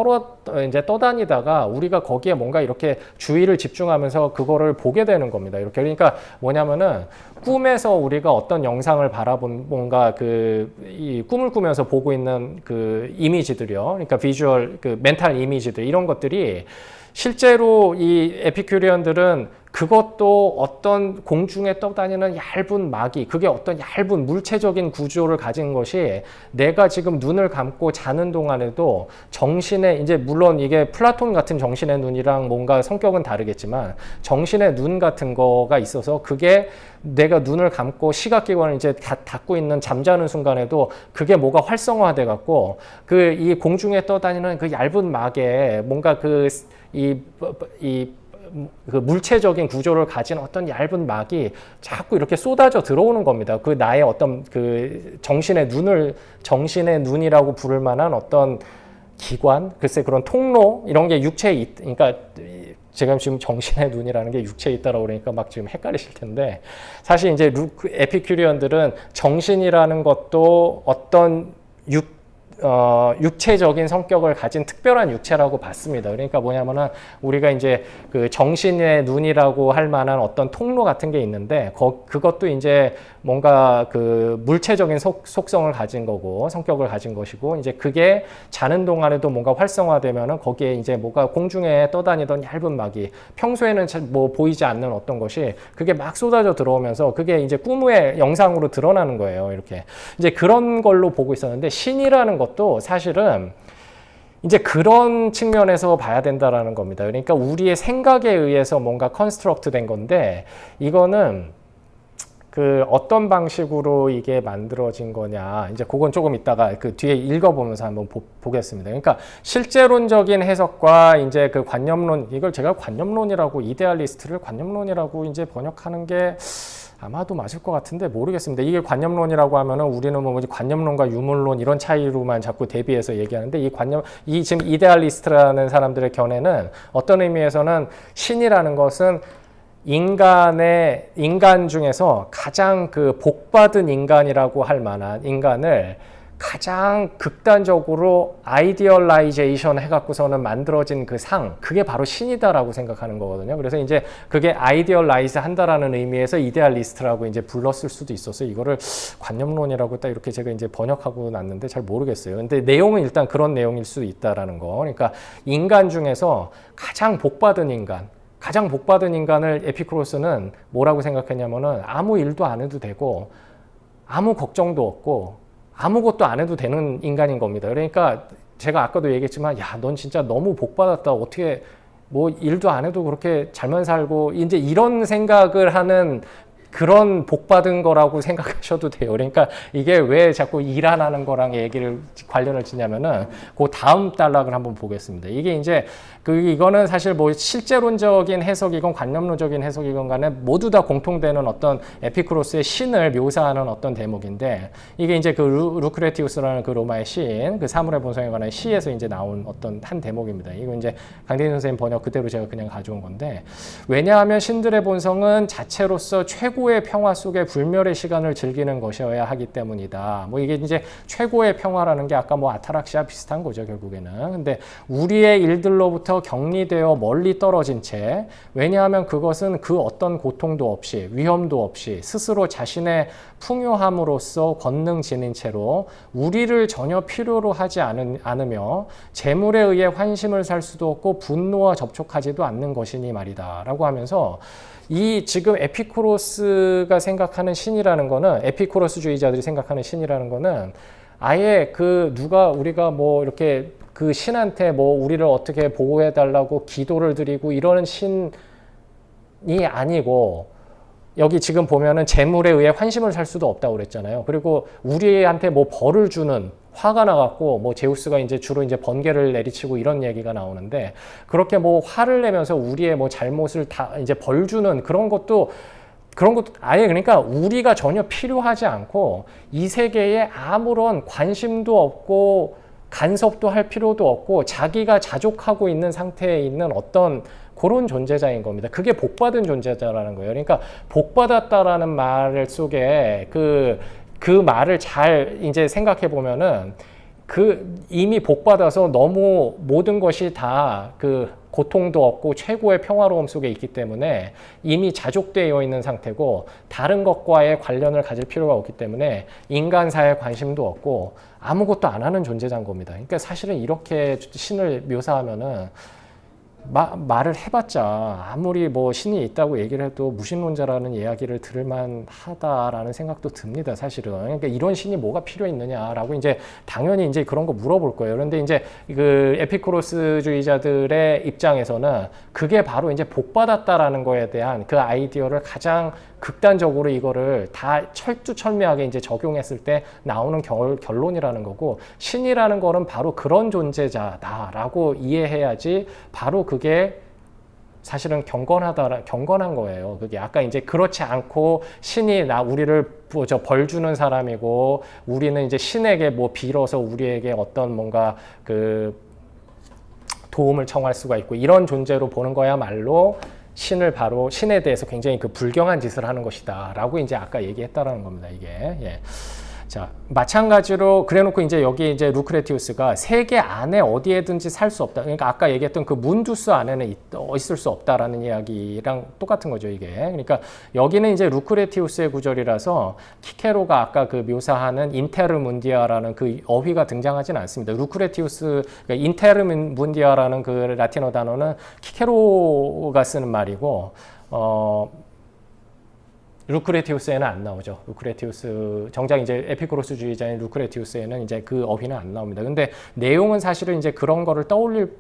이제 떠다니다가 우리가 거기에 뭔가 이렇게 주의를 집중하면서 그거를 보게 되는 겁니다. 이렇게. 그러니까 뭐냐면은 꿈에서 우리가 어떤 영상을 바라본 뭔가 이 꿈을 꾸면서 보고 있는 그 이미지들이요. 그러니까 비주얼, 멘탈 이미지들, 이런 것들이 실제로 이 에피큐리언들은 그것도 어떤 공중에 떠다니는 얇은 막이, 그게 어떤 얇은 물체적인 구조를 가진 것이 내가 지금 눈을 감고 자는 동안에도 정신의, 이제 물론 이게 플라톤 같은 정신의 눈이랑 뭔가 성격은 다르겠지만 정신의 눈 같은 거가 있어서, 그게 내가 눈을 감고 시각기관을 이제 닫고 있는 잠자는 순간에도 그게 뭐가 활성화돼 갖고 이 공중에 떠다니는 그 얇은 막에 뭔가 그 물체적인 구조를 가진 어떤 얇은 막이 자꾸 이렇게 쏟아져 들어오는 겁니다. 나의 어떤 정신의 눈이라고 부를 만한 어떤 기관, 글쎄 그런 통로, 이런 게 육체에 그러니까 제가 지금 정신의 눈이라는 게 육체에 있다라고 그러니까 막 지금 헷갈리실 텐데, 사실 이제 에피큐리언들은 정신이라는 것도 어떤 육체적인 성격을 가진 특별한 육체라고 봤습니다. 그러니까 뭐냐면은 우리가 이제 그 정신의 눈이라고 할 만한 어떤 통로 같은 게 있는데 그것도 이제 뭔가 그 물체적인 속성을 가진 거고 성격을 가진 것이고 이제 그게 자는 동안에도 뭔가 활성화되면은 거기에 이제 뭐가 공중에 떠다니던 얇은 막이 평소에는 뭐 보이지 않는 어떤 것이 그게 막 쏟아져 들어오면서 그게 이제 꿈의 영상으로 드러나는 거예요. 이렇게 이제 그런 걸로 보고 있었는데 신이라는 것도 사실은 이제 그런 측면에서 봐야 된다라는 겁니다. 그러니까 우리의 생각에 의해서 뭔가 컨스트럭트 된 건데 이거는 그 어떤 방식으로 이게 만들어진 거냐 이제 그건 조금 이따가 그 뒤에 읽어보면서 한번 보겠습니다. 그러니까 실제론적인 해석과 이제 그 관념론 이걸 제가 관념론이라고 이데알리스트를 관념론이라고 이제 번역하는 게 아마도 맞을 것 같은데 모르겠습니다. 이게 관념론이라고 하면은 우리는 뭐 관념론과 유물론 이런 차이로만 자꾸 대비해서 얘기하는데 이 지금 이데알리스트라는 사람들의 견해는 어떤 의미에서는 신이라는 것은 인간 중에서 가장 그 복받은 인간이라고 할 만한 인간을 가장 극단적으로 아이디얼라이제이션 해갖고서는 만들어진 그 그게 바로 신이다라고 생각하는 거거든요. 그래서 이제 그게 아이디얼라이즈 한다라는 의미에서 이데알리스트라고 이제 불렀을 수도 있었어요. 이거를 관념론이라고 딱 이렇게 제가 이제 번역하고 났는데 잘 모르겠어요. 근데 내용은 일단 그런 내용일 수 있다라는 거. 그러니까 인간 중에서 가장 복받은 인간을 에피쿠로스는 뭐라고 생각했냐면은 아무 일도 안 해도 되고 아무 걱정도 없고 아무것도 안 해도 되는 인간인 겁니다. 그러니까 제가 아까도 얘기했지만 야, 넌 진짜 너무 복받았다. 어떻게 뭐 일도 안 해도 그렇게 잘만 살고 이제 이런 생각을 하는 그런 복받은 거라고 생각하셔도 돼요. 그러니까 이게 왜 자꾸 일 안 하는 거랑 얘기를 관련을 짓냐면은 그 다음 단락을 한번 보겠습니다. 이게 이제 이거는 사실 뭐 실제론적인 해석이건 관념론적인 해석이건 간에 모두 다 공통되는 어떤 에피쿠로스의 신을 묘사하는 어떤 대목인데 이게 이제 그 루크레티우스라는 그 로마의 시인 그 사물의 본성에 관한 시에서 이제 나온 어떤 한 대목입니다. 이거 이제 강대인 선생님 번역 그대로 제가 그냥 가져온 건데 왜냐하면 신들의 본성은 자체로서 최고의 평화 속에 불멸의 시간을 즐기는 것이어야 하기 때문이다. 뭐 이게 이제 최고의 평화라는 게 아까 뭐 아타락시아 비슷한 거죠, 결국에는. 근데 우리의 일들로부터 격리되어 멀리 떨어진 채 왜냐하면 그것은 그 어떤 고통도 없이 위험도 없이 스스로 자신의 풍요함으로써 권능 지닌 채로 우리를 전혀 필요로 하지 않으며 재물에 의해 환심을 살 수도 없고 분노와 접촉하지도 않는 것이니 말이다 라고 하면서 이 지금 에피쿠로스가 생각하는 신이라는 거는 에피쿠로스주의자들이 생각하는 신이라는 거는 아예 우리가 뭐 이렇게 그 신한테 뭐 우리를 어떻게 보호해 달라고 기도를 드리고 이러는 신이 아니고 여기 지금 보면은 재물에 의해 환심을 살 수도 없다고 그랬잖아요. 그리고 우리한테 뭐 벌을 주는 화가 나갖고 뭐 제우스가 이제 주로 이제 번개를 내리치고 이런 얘기가 나오는데 그렇게 뭐 화를 내면서 우리의 뭐 잘못을 다 이제 벌 주는 그런 것도 아예 그러니까 우리가 전혀 필요하지 않고 이 세계에 아무런 관심도 없고 간섭도 할 필요도 없고 자기가 자족하고 있는 상태에 있는 어떤 그런 존재자인 겁니다. 그게 복받은 존재자라는 거예요. 그러니까 복받았다라는 말 속에 그 말을 잘 이제 생각해 보면은 이미 복받아서 너무 모든 것이 다 고통도 없고 최고의 평화로움 속에 있기 때문에 이미 자족되어 있는 상태고 다른 것과의 관련을 가질 필요가 없기 때문에 인간사에 관심도 없고 아무것도 안 하는 존재자인 겁니다. 그러니까 사실은 이렇게 신을 묘사하면은 말을 해봤자 아무리 뭐 신이 있다고 얘기를 해도 무신론자라는 이야기를 들을만 하다라는 생각도 듭니다, 사실은. 그러니까 이런 신이 뭐가 필요 있느냐라고 이제 당연히 이제 그런 거 물어볼 거예요. 그런데 이제 그 에피쿠로스주의자들의 입장에서는 그게 바로 이제 복받았다라는 거에 대한 그 아이디어를 가장 극단적으로 이거를 다 철두철미하게 이제 적용했을 때 나오는 결론이라는 거고 신이라는 거는 바로 그런 존재자다라고 이해해야지 바로 그게 사실은 경건한 거예요. 그게 아까 이제 그렇지 않고 신이 우리를 벌 주는 사람이고 우리는 이제 신에게 뭐 빌어서 우리에게 어떤 뭔가 도움을 청할 수가 있고 이런 존재로 보는 거야말로 신에 대해서 굉장히 불경한 짓을 하는 것이다 라고 이제 아까 얘기했다라는 겁니다, 이게. 예. 자, 마찬가지로 그래놓고 이제 여기 이제 루크레티우스가 세계 안에 어디에든지 살 수 없다. 그러니까 아까 얘기했던 그 문두스 안에는 있을 수 없다라는 이야기랑 똑같은 거죠, 이게. 그러니까 여기는 이제 루크레티우스의 구절이라서 키케로가 아까 그 묘사하는 인테르문디아라는 그 어휘가 등장하지는 않습니다. 루크레티우스, 그러니까 인테르문디아라는 그 라틴어 단어는 키케로가 쓰는 말이고, 루크레티우스에는 안 나오죠. 루크레티우스, 정작 이제 에피쿠로스주의자인 루크레티우스에는 이제 그 어휘는 안 나옵니다. 근데 내용은 사실은 이제 그런 거를 떠올릴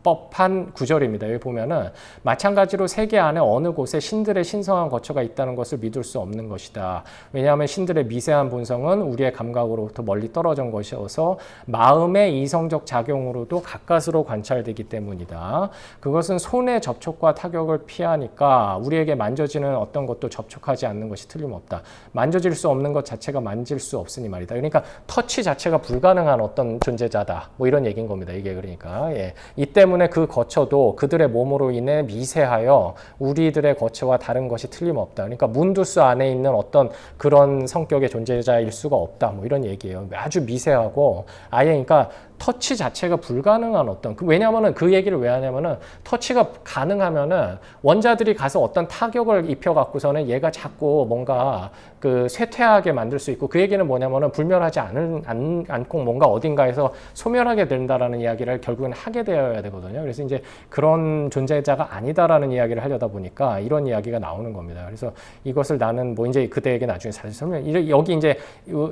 법한 구절입니다. 여기 보면은 마찬가지로 세계 안에 어느 곳에 신들의 신성한 거처가 있다는 것을 믿을 수 없는 것이다. 왜냐하면 신들의 미세한 본성은 우리의 감각으로부터 멀리 떨어진 것이어서 마음의 이성적 작용으로도 가까스로 관찰되기 때문이다. 그것은 손의 접촉과 타격을 피하니까 우리에게 만져지는 어떤 것도 접촉하지 않는 것이 틀림없다. 만져질 수 없는 것 자체가 만질 수 없으니 말이다. 그러니까 터치 자체가 불가능한 어떤 존재자다. 뭐 이런 얘기인 겁니다. 이게 그러니까 이 때문에 그 거처도 그들의 몸으로 인해 미세하여 우리들의 거처와 다른 것이 틀림없다. 그러니까 문두스 안에 있는 어떤 그런 성격의 존재자일 수가 없다. 뭐 이런 얘기예요. 아주 미세하고 아예 그러니까 터치 자체가 불가능한 어떤 왜냐하면은 그 얘기를 왜 하냐면은 터치가 가능하면은 원자들이 가서 어떤 타격을 입혀 갖고서는 얘가 자꾸 뭔가 그 쇠퇴하게 만들 수 있고 그 얘기는 뭐냐면은 불멸하지 않고 뭔가 어딘가에서 소멸하게 된다라는 이야기를 결국은 하게 되어야 되거든요. 그래서 이제 그런 존재자가 아니다라는 이야기를 하려다 보니까 이런 이야기가 나오는 겁니다. 그래서 이것을 나는 뭐 이제 그대에게 나중에 사실 설명 여기 이제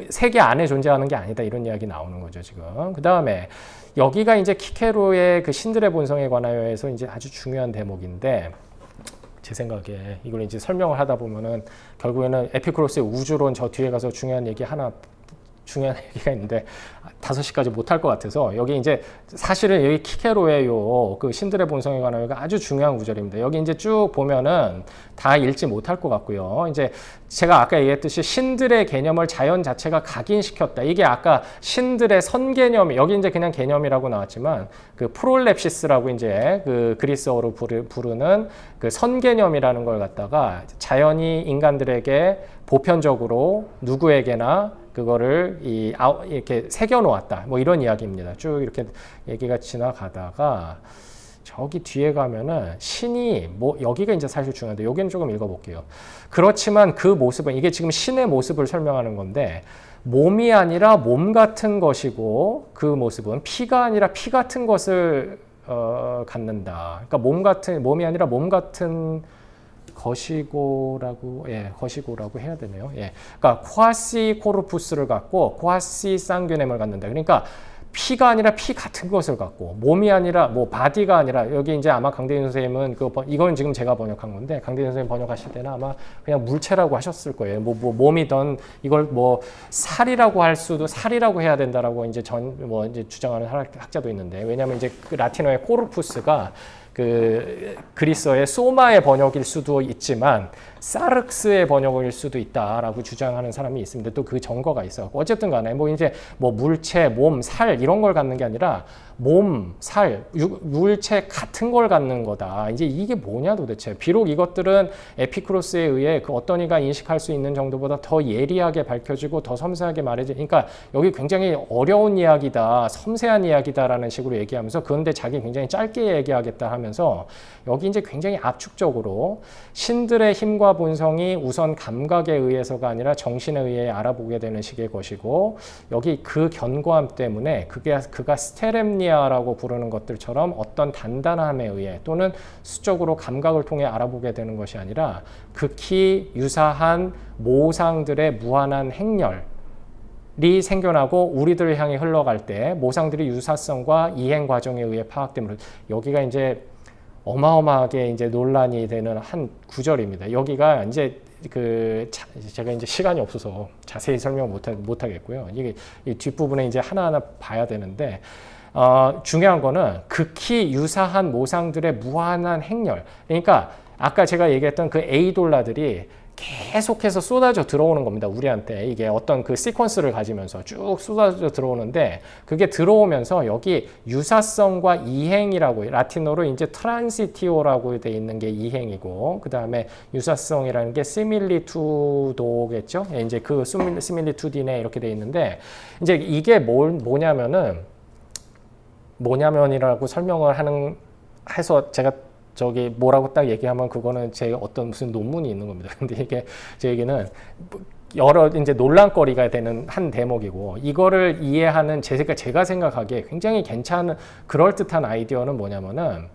세계 안에 존재하는 게 아니다 이런 이야기 나오는 거죠 지금. 그 다음에 여기가 이제 키케로의 그 신들의 본성에 관하여서 이제 아주 중요한 대목인데 제 생각에 이걸 이제 설명을 하다 보면은 결국에는 에피쿠로스의 우주론 저 뒤에 가서 중요한 얘기가 있는데 5시까지 못할 것 같아서 여기 이제 사실은 여기 키케로의 그 신들의 본성에 관한 아주 중요한 구절입니다. 여기 이제 쭉 보면은 다 읽지 못할 것 같고요. 이제 제가 아까 얘기했듯이 신들의 개념을 자연 자체가 각인시켰다. 이게 아까 신들의 선개념, 여기 이제 그냥 개념이라고 나왔지만 그 프롤랩시스라고 이제 그 그리스어로 부르는 그 선개념이라는 걸 갖다가 자연이 인간들에게 보편적으로 누구에게나 그거를 이렇게 새겨 놓았다. 뭐 이런 이야기입니다. 쭉 이렇게 얘기가 지나가다가 저기 뒤에 가면은 신이 뭐 여기가 이제 사실 중요한데 여기는 조금 읽어볼게요. 그렇지만 그 모습은 이게 지금 신의 모습을 설명하는 건데 몸이 아니라 몸 같은 것이고 그 모습은 피가 아니라 피 같은 것을 갖는다. 그러니까 몸이 아니라 몸 같은 거시고라고 해야 되네요. 그러니까 콰시 코르푸스를 갖고 콰시 상규넴을 갖는다. 그러니까 피가 아니라 피 같은 것을 갖고 몸이 아니라 뭐 바디가 아니라 여기 이제 아마 강대인 선생님은 이건 지금 제가 번역한 건데 강대인 선생님 번역하실 때는 아마 그냥 물체라고 하셨을 거예요. 뭐 몸이던 이걸 뭐 살이라고 할 수도 살이라고 해야 된다라고 이제 이제 주장하는 학자도 있는데 왜냐하면 이제 그 라틴어의 코르푸스가 그 그리스어의 소마의 번역일 수도 있지만 사르크스의 번역일 수도 있다라고 주장하는 사람이 있습니다. 또 그 증거가 있어. 어쨌든 간에 뭐 이제 뭐 물체, 몸, 살 이런 걸 갖는 게 아니라 몸, 살, 물체 같은 걸 갖는 거다. 이제 이게 뭐냐 도대체. 비록 이것들은 에피쿠로스에 의해 그 어떤 이가 인식할 수 있는 정도보다 더 예리하게 밝혀지고 더 섬세하게 말해지니까 여기 굉장히 어려운 이야기다, 섬세한 이야기다라는 식으로 얘기하면서 그런데 자기 굉장히 짧게 얘기하겠다 하면서 여기 이제 굉장히 압축적으로 신들의 힘과 본성이 우선 감각에 의해서가 아니라 정신에 의해 알아보게 되는 식의 것이고 여기 그 견고함 때문에 그가 스테렘니아라고 부르는 것들처럼 어떤 단단함에 의해 또는 수적으로 감각을 통해 알아보게 되는 것이 아니라 극히 유사한 모상들의 무한한 행렬이 생겨나고 우리들을 향해 흘러갈 때 모상들이 유사성과 이행 과정에 의해 파악됨으로 여기가 이제 어마어마하게 이제 논란이 되는 한 구절입니다. 여기가 이제 제가 이제 시간이 없어서 자세히 설명 못 하겠고요. 이게 이 뒷부분에 이제 하나하나 봐야 되는데 중요한 거는 극히 유사한 모상들의 무한한 행렬. 그러니까 아까 제가 얘기했던 그 에이돌라들이 계속해서 쏟아져 들어오는 겁니다. 우리한테 이게 어떤 그 시퀀스를 가지면서 쭉 쏟아져 들어오는데 그게 들어오면서 여기 유사성과 이행이라고 라틴어로 이제 트란시티오라고 돼 있는 게 이행이고 그 다음에 유사성이라는 게 시밀리투도겠죠. 이제 그 시밀리투디네 이렇게 돼 있는데 이제 이게 뭐냐면이라고 설명을 해서 제가 저기 뭐라고 딱 얘기하면 그거는 제 어떤 무슨 논문이 있는 겁니다. 근데 이게 제 얘기는 여러 이제 논란거리가 되는 한 대목이고 이거를 이해하는 제가 생각하기에 굉장히 괜찮은 그럴듯한 아이디어는 뭐냐면은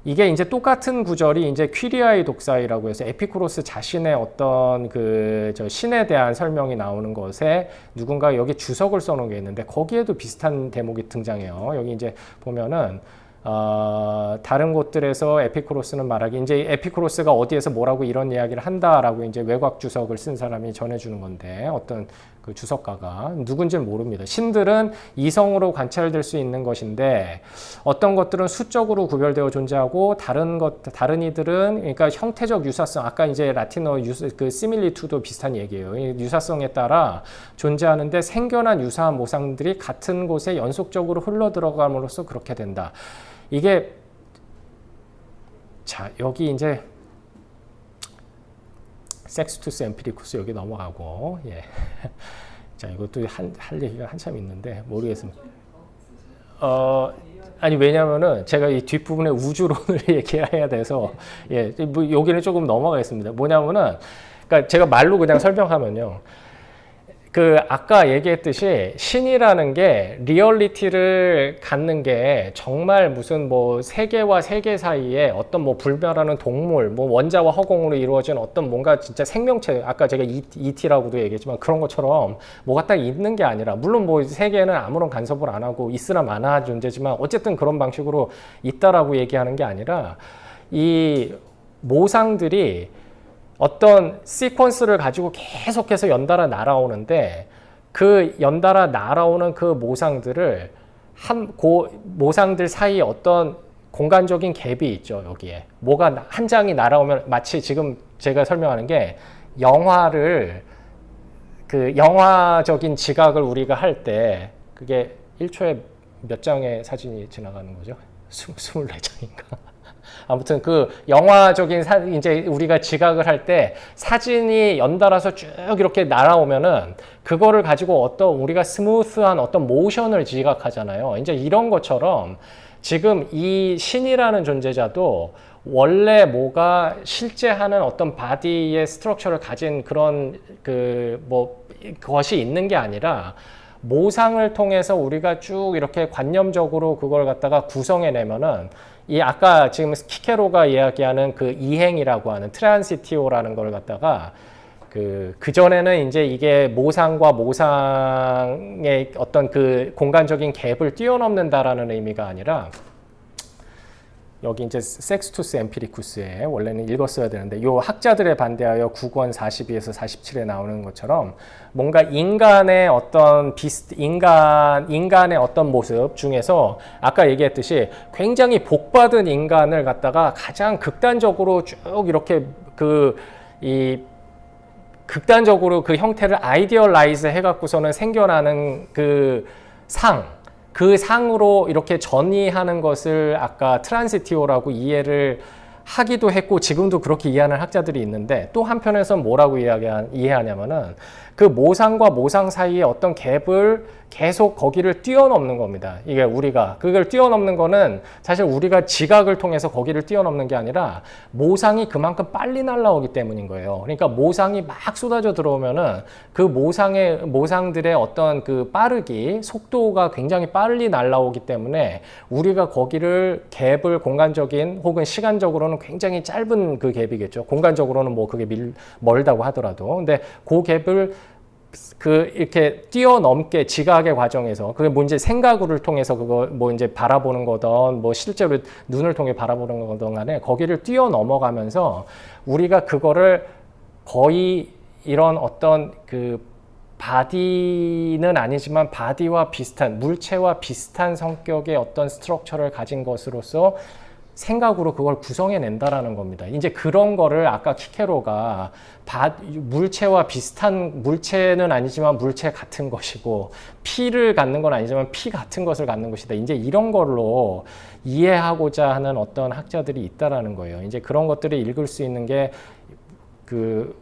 이게 이제 똑같은 구절이 이제 퀴리아의 독사이라고 해서 에피쿠로스 자신의 어떤 그 저 신에 대한 설명이 나오는 것에 누군가 여기 주석을 써놓은 게 있는데 거기에도 비슷한 대목이 등장해요. 여기 이제 보면은 다른 곳들에서 에피쿠로스는 말하기 이제 에피쿠로스가 어디에서 뭐라고 이런 이야기를 한다라고 이제 외곽 주석을 쓴 사람이 전해주는 건데 어떤 그 주석가가 누군지는 모릅니다. 신들은 이성으로 관찰될 수 있는 것인데 어떤 것들은 수적으로 구별되어 존재하고 다른 이들은 그러니까 형태적 유사성 아까 이제 라틴어 그 시밀리투도 비슷한 얘기예요. 유사성에 따라 존재하는데 생겨난 유사한 모상들이 같은 곳에 연속적으로 흘러 들어감으로써 그렇게 된다. 이게 자 여기 이제 섹스투스 엠피리쿠스 여기 넘어가고 예. 자 이것도 할 얘기가 한참 있는데 모르겠습니다. 아니 왜냐면은 제가 이 뒷부분에 우주론을 얘기해야 돼서 예, 뭐 여기는 조금 넘어가겠습니다. 뭐냐면은 그러니까 제가 말로 그냥 설명하면요. 그 아까 얘기했듯이 신이라는 게 리얼리티를 갖는 게 정말 무슨 뭐 세계와 세계 사이에 어떤 뭐 불멸하는 동물, 뭐 원자와 허공으로 이루어진 어떤 뭔가 진짜 생명체, 아까 제가 ET라고도 얘기했지만 그런 것처럼 뭐가 딱 있는 게 아니라 물론 뭐 세계에는 아무런 간섭을 안 하고 있으나 마나 존재지만 어쨌든 그런 방식으로 있다라고 얘기하는 게 아니라 이 모상들이 어떤 시퀀스를 가지고 계속해서 연달아 날아오는데 그 연달아 날아오는 그 모상들을 모상들 사이에 어떤 공간적인 갭이 있죠. 여기에 뭐가 한 장이 날아오면 마치 지금 제가 설명하는 게 영화를 그 영화적인 지각을 우리가 할 때 그게 1초에 몇 장의 사진이 지나가는 거죠? 24장인가? 아무튼 그 영화적인 이제 우리가 지각을 할 때 사진이 연달아서 쭉 이렇게 날아오면은 그거를 가지고 어떤 우리가 스무스한 어떤 모션을 지각하잖아요. 이제 이런 것처럼 지금 이 신이라는 존재자도 원래 뭐가 실제 하는 어떤 바디의 스트럭처를 가진 그런 그 뭐 것이 있는 게 아니라 모상을 통해서 우리가 쭉 이렇게 관념적으로 그걸 갖다가 구성해내면은 이 아까 지금 키케로가 이야기하는 그 이행이라고 하는 트란시티오라는 걸 갖다가 그 전에는 이제 이게 모상과 모상의 어떤 그 공간적인 갭을 뛰어넘는다라는 의미가 아니라 여기 이제 섹스투스 엠피리쿠스에 원래는 읽었어야 되는데 요 학자들에 반대하여 9권 42에서 47에 나오는 것처럼 뭔가 인간의 어떤 인간의 어떤 모습 중에서 아까 얘기했듯이 굉장히 복받은 인간을 갖다가 가장 극단적으로 쭉 이렇게 극단적으로 그 형태를 아이디얼라이즈 해갖고서는 생겨나는 그 상으로 이렇게 전이하는 것을 아까 트란시티오라고 이해를 하기도 했고 지금도 그렇게 이해하는 학자들이 있는데 또 한편에서는 뭐라고 이해하냐면은 그 모상과 모상 사이에 어떤 갭을 계속 거기를 뛰어넘는 겁니다. 이게 우리가 그걸 뛰어넘는 거는 사실 우리가 지각을 통해서 거기를 뛰어넘는 게 아니라 모상이 그만큼 빨리 날아오기 때문인 거예요. 그러니까 모상이 막 쏟아져 들어오면은 그 모상들의 어떤 그 빠르기, 속도가 굉장히 빨리 날아오기 때문에 우리가 거기를 갭을 공간적인 혹은 시간적으로는 굉장히 짧은 그 갭이겠죠. 공간적으로는 뭐 그게 멀다고 하더라도. 근데 그 갭을 이렇게 뛰어넘게 지각의 과정에서 그게 뭐 이제 생각을 통해서 그거 뭐 이제 바라보는 거든 뭐 실제로 눈을 통해 바라보는 거든 간에 거기를 뛰어넘어가면서 우리가 그거를 거의 이런 어떤 그 바디는 아니지만 바디와 비슷한 물체와 비슷한 성격의 어떤 스트럭처를 가진 것으로서 생각으로 그걸 구성해낸다라는 겁니다. 이제 그런 거를 아까 키케로가 물체와 비슷한, 물체는 아니지만 물체 같은 것이고 피를 갖는 건 아니지만 피 같은 것을 갖는 것이다. 이제 이런 걸로 이해하고자 하는 어떤 학자들이 있다라는 거예요. 이제 그런 것들을 읽을 수 있는 게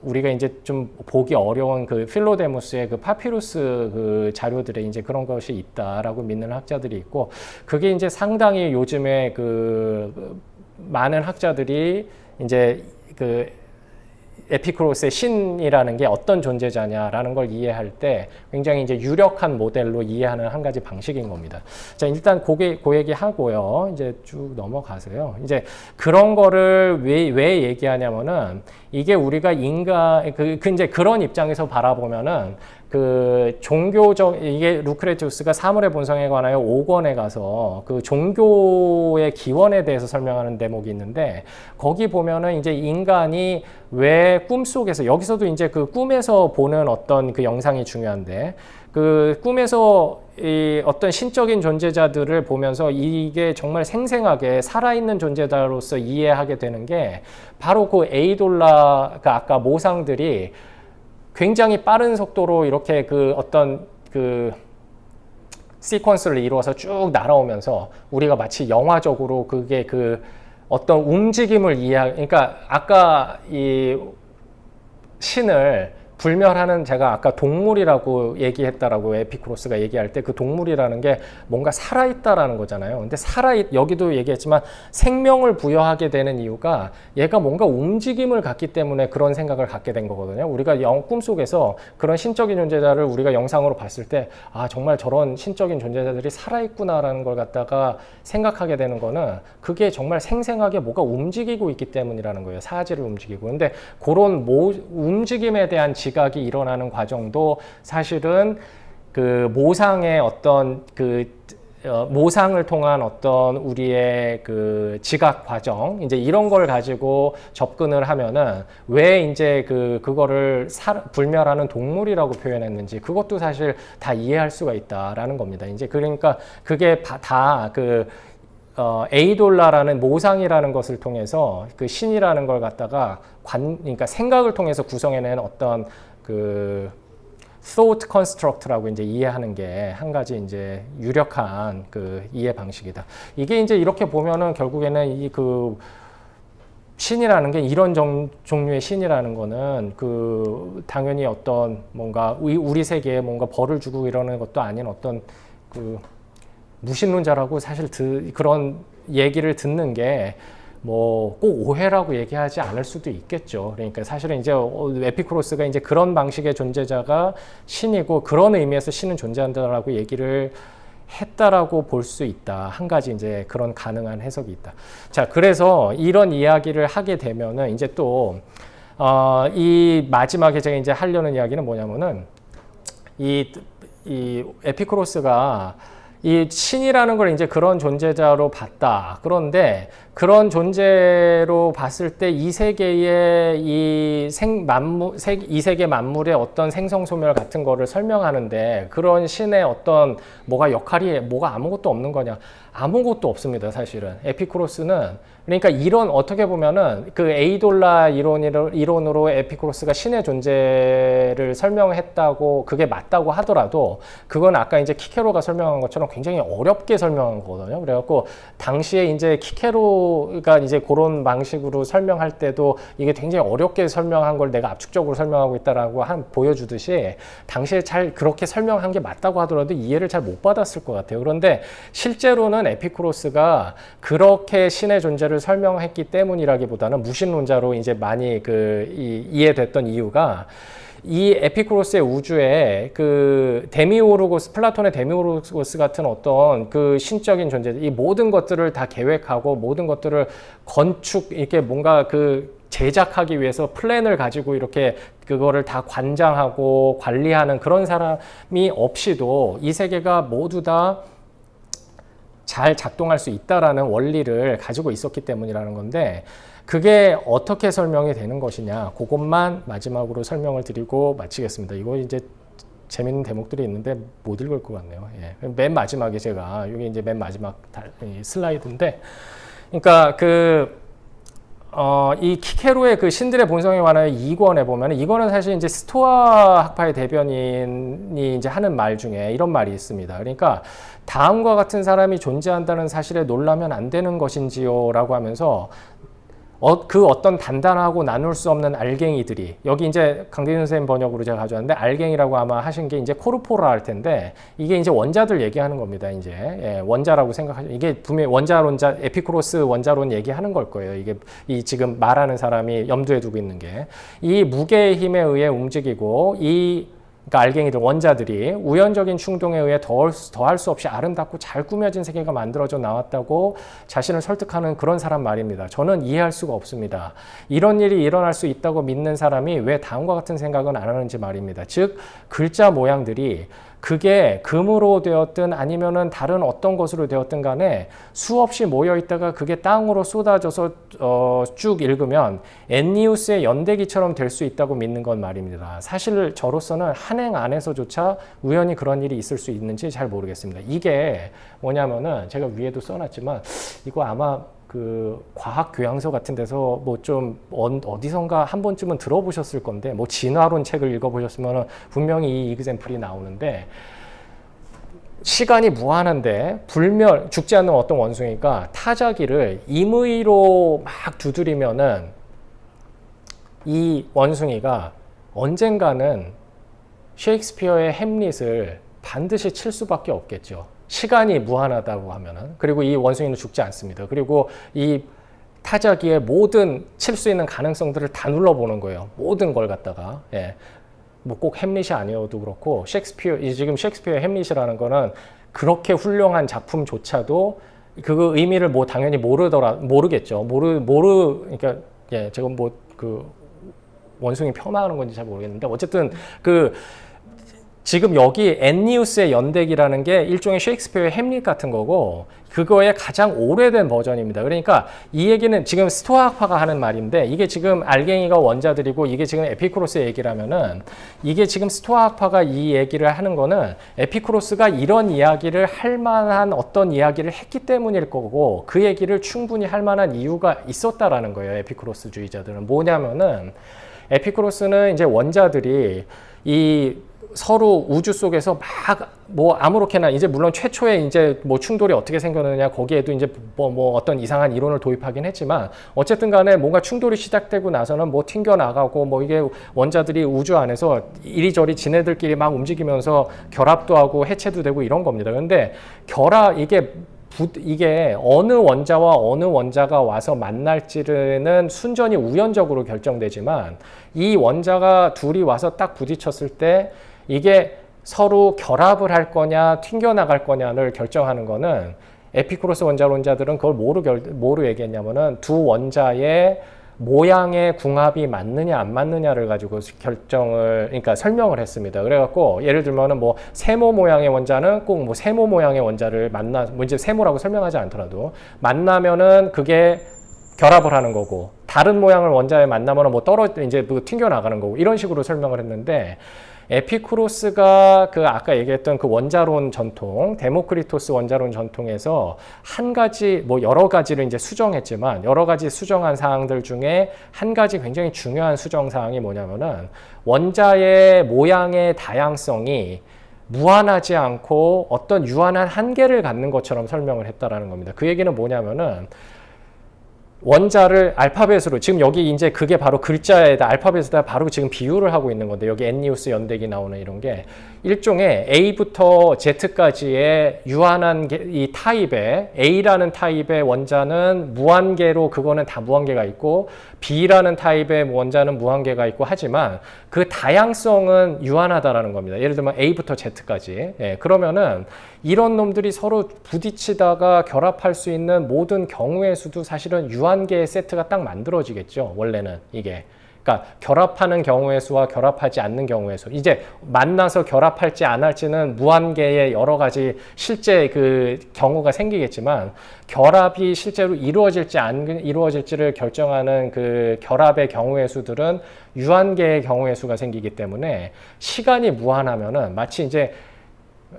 우리가 이제 좀 보기 어려운 그 필로데모스의 그 파피루스 그 자료들에 이제 그런 것이 있다라고 믿는 학자들이 있고, 그게 이제 상당히 요즘에 그 많은 학자들이 이제 그 에피쿠로스의 신이라는 게 어떤 존재자냐라는 걸 이해할 때 굉장히 이제 유력한 모델로 이해하는 한 가지 방식인 겁니다. 자, 일단 그 얘기 하고요. 이제 쭉 넘어가세요. 이제 그런 거를 왜 얘기하냐면은 이게 우리가 이제 그런 입장에서 바라보면은 그 종교적, 이게 루크레티우스가 사물의 본성에 관하여 5권에 가서 그 종교의 기원에 대해서 설명하는 대목이 있는데, 거기 보면은 이제 인간이 왜 꿈속에서, 여기서도 이제 그 꿈에서 보는 어떤 그 영상이 중요한데, 그 꿈에서 이 어떤 신적인 존재자들을 보면서 이게 정말 생생하게 살아있는 존재자로서 이해하게 되는 게 바로 그 에이돌라, 그 아까 모상들이 굉장히 빠른 속도로 이렇게 그 어떤 그 시퀀스를 이루어서 쭉 날아오면서 우리가 마치 영화적으로 그게 그 어떤 움직임을 그러니까 아까 이 신을 불멸하는, 제가 아까 동물이라고 얘기했다라고 에피쿠로스가 얘기할 때 그 동물이라는 게 뭔가 살아있다라는 거잖아요. 근데 여기도 얘기했지만 생명을 부여하게 되는 이유가 얘가 뭔가 움직임을 갖기 때문에 그런 생각을 갖게 된 거거든요. 우리가 꿈속에서 그런 신적인 존재자를 우리가 영상으로 봤을 때, 아, 정말 저런 신적인 존재자들이 살아있구나라는 걸 갖다가 생각하게 되는 거는 그게 정말 생생하게 뭐가 움직이고 있기 때문이라는 거예요. 사지를 움직이고. 근데 그런 움직임에 대한 지각이 일어나는 과정도 사실은 그 모상의 어떤 모상을 통한 어떤 우리의 그 지각 과정, 이제 이런 걸 가지고 접근을 하면은 왜 이제 그거를 불멸하는 동물이라고 표현했는지 그것도 사실 다 이해할 수가 있다라는 겁니다. 이제 그러니까 그게 에이돌라라는 모상이라는 것을 통해서 그 신이라는 걸 갖다가 그러니까 생각을 통해서 구성해낸 어떤 그 thought construct라고 이제 이해하는 게 한 가지 이제 유력한 그 이해 방식이다. 이게 이제 이렇게 보면은 결국에는 이 그 신이라는 게 이런 종류의 신이라는 거는 그 당연히 어떤 뭔가 우리 세계에 뭔가 벌을 주고 이러는 것도 아닌 어떤 그 무신론자라고 사실 그런 얘기를 듣는 게 뭐 꼭 오해라고 얘기하지 않을 수도 있겠죠. 그러니까 사실은 이제 에피쿠로스가 이제 그런 방식의 존재자가 신이고 그런 의미에서 신은 존재한다라고 얘기를 했다라고 볼 수 있다. 한 가지 이제 그런 가능한 해석이 있다. 자, 그래서 이런 이야기를 하게 되면은 이제 또 이 마지막에 제가 이제 하려는 이야기는 뭐냐면은 이 에피쿠로스가 이 신이라는 걸 이제 그런 존재자로 봤다. 그런데 그런 존재로 봤을 때 이 세계의 이 세계 만물의 어떤 생성소멸 같은 거를 설명하는데 그런 신의 어떤 뭐가 아무것도 없는 거냐? 아무것도 없습니다, 사실은. 에피쿠로스는 그러니까 어떻게 보면은 그 에이돌라 이론으로 에피쿠로스가 신의 존재를 설명했다고 그게 맞다고 하더라도 그건 아까 이제 키케로가 설명한 것처럼 굉장히 어렵게 설명한 거거든요. 그래갖고 당시에 이제 키케로가 이제 그런 방식으로 설명할 때도 이게 굉장히 어렵게 설명한 걸 내가 압축적으로 설명하고 있다라고 보여주듯이 당시에 잘 그렇게 설명한 게 맞다고 하더라도 이해를 잘 못 받았을 것 같아요. 그런데 실제로는 에피쿠로스가 그렇게 신의 존재를 설명했기 때문이라기보다는 무신론자로 이제 많이 이해됐던 이유가 이 에피쿠로스의 우주에 그 플라톤의 데미오르고스 같은 어떤 그 신적인 존재, 이 모든 것들을 다 계획하고 모든 것들을 이렇게 뭔가 제작하기 위해서 플랜을 가지고 이렇게 그거를 다 관장하고 관리하는 그런 사람이 없이도 이 세계가 모두 다 잘 작동할 수 있다라는 원리를 가지고 있었기 때문이라는 건데 그게 어떻게 설명이 되는 것이냐, 그것만 마지막으로 설명을 드리고 마치겠습니다. 이거 이제 재밌는 대목들이 있는데 못 읽을 것 같네요. 예. 맨 마지막에 이게 이제 맨 마지막 슬라이드인데, 그러니까 이 키케로의 그 신들의 본성에 관한 2권에 보면 이거는 사실 이제 스토아 학파의 대변인이 이제 하는 말 중에 이런 말이 있습니다. 그러니까 다음과 같은 사람이 존재한다는 사실에 놀라면 안 되는 것인지요라고 하면서 그 어떤 단단하고 나눌 수 없는 알갱이들이 여기 이제 강대준 선생님 번역으로 제가 가져왔는데 알갱이라고 아마 하신 게 이제 코르포라 할 텐데 이게 이제 원자들 얘기하는 겁니다. 이제 원자라고 생각하죠. 이게 분명히 원자론자 에피쿠로스 원자론 얘기하는 걸 거예요. 이게 이 지금 말하는 사람이 염두에 두고 있는 게 이 무게의 힘에 의해 움직이고 그러니까 알갱이들, 원자들이 우연적인 충동에 의해 더할 수 없이 아름답고 잘 꾸며진 세계가 만들어져 나왔다고 자신을 설득하는 그런 사람 말입니다. 저는 이해할 수가 없습니다. 이런 일이 일어날 수 있다고 믿는 사람이 왜 다음과 같은 생각은 안 하는지 말입니다. 즉, 글자 모양들이 그게 금으로 되었든 아니면은 다른 어떤 것으로 되었든 간에 수없이 모여 있다가 그게 땅으로 쏟아져서 쭉 읽으면 엔니우스의 연대기처럼 될 수 있다고 믿는 건 말입니다. 사실 저로서는 한 행 안에서조차 우연히 그런 일이 있을 수 있는지 잘 모르겠습니다. 이게 뭐냐면은 제가 위에도 써놨지만 이거 아마 그 과학 교양서 같은 데서 뭐 좀 어디선가 한 번쯤은 들어보셨을 건데 뭐 진화론 책을 읽어보셨으면 분명히 이 이그젬플이 나오는데 시간이 무한한데 죽지 않는 어떤 원숭이가 타자기를 임의로 막 두드리면은 이 원숭이가 언젠가는 셰익스피어의 햄릿을 반드시 칠 수밖에 없겠죠. 시간이 무한하다고 하면은. 그리고 이 원숭이는 죽지 않습니다. 그리고 이 타자기의 모든 칠 수 있는 가능성들을 다 눌러보는 거예요. 모든 걸 갖다가. 뭐 꼭 햄릿이 아니어도 그렇고 지금 셰익스피어의 햄릿이라는 거는 그렇게 훌륭한 작품조차도 그 의미를 뭐 당연히 모르겠죠. 그러니까 제가 뭐 그 원숭이 폄하하는 건지 잘 모르겠는데 어쨌든 지금 여기 엔니우스의 연대기라는 게 일종의 셰익스피어의 햄릿 같은 거고 그거의 가장 오래된 버전입니다. 그러니까 이 얘기는 지금 스토아학파가 하는 말인데 이게 지금 알갱이가 원자들이고 이게 지금 에피쿠로스의 얘기라면은 이게 지금 스토아학파가 이 얘기를 하는 거는 에피쿠로스가 이런 이야기를 할 만한 어떤 이야기를 했기 때문일 거고 그 얘기를 충분히 할 만한 이유가 있었다라는 거예요. 에피쿠로스주의자들은 뭐냐면은 에피쿠로스는 이제 원자들이 이 서로 우주 속에서 막 뭐 아무렇게나 이제 물론 최초에 이제 뭐 충돌이 어떻게 생겼느냐 거기에도 이제 뭐 어떤 이상한 이론을 도입하긴 했지만 어쨌든 간에 뭔가 충돌이 시작되고 나서는 뭐 튕겨 나가고 뭐 이게 원자들이 우주 안에서 이리저리 지네들끼리 막 움직이면서 결합도 하고 해체도 되고 이런 겁니다. 그런데 이게 어느 원자와 어느 원자가 와서 만날지는 순전히 우연적으로 결정되지만 이 원자가 둘이 와서 딱 부딪혔을 때 이게 서로 결합을 할 거냐 튕겨나갈 거냐를 결정하는 거는 에피쿠로스 원자론자들은 그걸 뭐로 얘기했냐면은 두 원자의 모양의 궁합이 맞느냐 안 맞느냐를 가지고 그러니까 설명을 했습니다. 그래갖고 예를 들면은 뭐 세모 모양의 원자는 꼭 뭐 세모 모양의 원자를 뭐 이제 세모라고 설명하지 않더라도 만나면은 그게 결합을 하는 거고 다른 모양을 원자에 만나면은 뭐 이제 뭐 튕겨 나가는 거고 이런 식으로 설명을 했는데 에피쿠로스가 아까 얘기했던 그 원자론 전통, 데모크리토스 원자론 전통에서 한 가지, 뭐 여러 가지를 이제 수정했지만 여러 가지 수정한 사항들 중에 한 가지 굉장히 중요한 수정 사항이 뭐냐면은 원자의 모양의 다양성이 무한하지 않고 어떤 유한한 한계를 갖는 것처럼 설명을 했다라는 겁니다. 그 얘기는 뭐냐면은 원자를 알파벳으로 지금 여기 이제 그게 바로 글자에다 알파벳에다 바로 지금 비유를 하고 있는 건데 여기 엔니우스 연대기 나오는 이런 게 일종의 A부터 Z까지의 유한한 이 타입의 A라는 타입의 원자는 무한계로 그거는 다 무한계가 있고 B라는 타입의 원자는 무한계가 있고 하지만 그 다양성은 유한하다라는 겁니다. 예를 들면 A부터 Z까지. 그러면은 이런 놈들이 서로 부딪히다가 결합할 수 있는 모든 경우의 수도 사실은 유한계의 세트가 딱 만들어지겠죠. 원래는 이게. 그러니까 결합하는 경우의 수와 결합하지 않는 경우의 수. 이제 만나서 결합할지 안 할지는 무한계의 여러 가지 실제 그 경우가 생기겠지만 결합이 실제로 이루어질지 안 이루어질지를 결정하는 그 결합의 경우의 수들은 유한계의 경우의 수가 생기기 때문에 시간이 무한하면은 마치 이제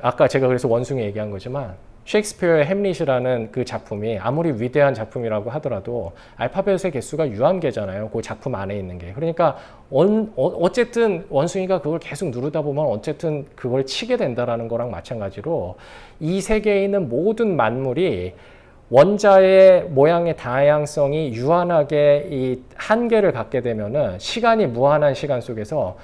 아까 제가 그래서 원숭이 얘기한 거지만 셰익스피어의 햄릿이라는 그 작품이 아무리 위대한 작품이라고 하더라도 알파벳의 개수가 유한계잖아요. 그 작품 안에 있는 게. 그러니까 어쨌든 원숭이가 그걸 계속 누르다 보면 어쨌든 그걸 치게 된다라는 거랑 마찬가지로 이 세계에 있는 모든 만물이 원자의 모양의 다양성이 유한하게 이 한계를 갖게 되면은 시간이 무한한 시간 속에서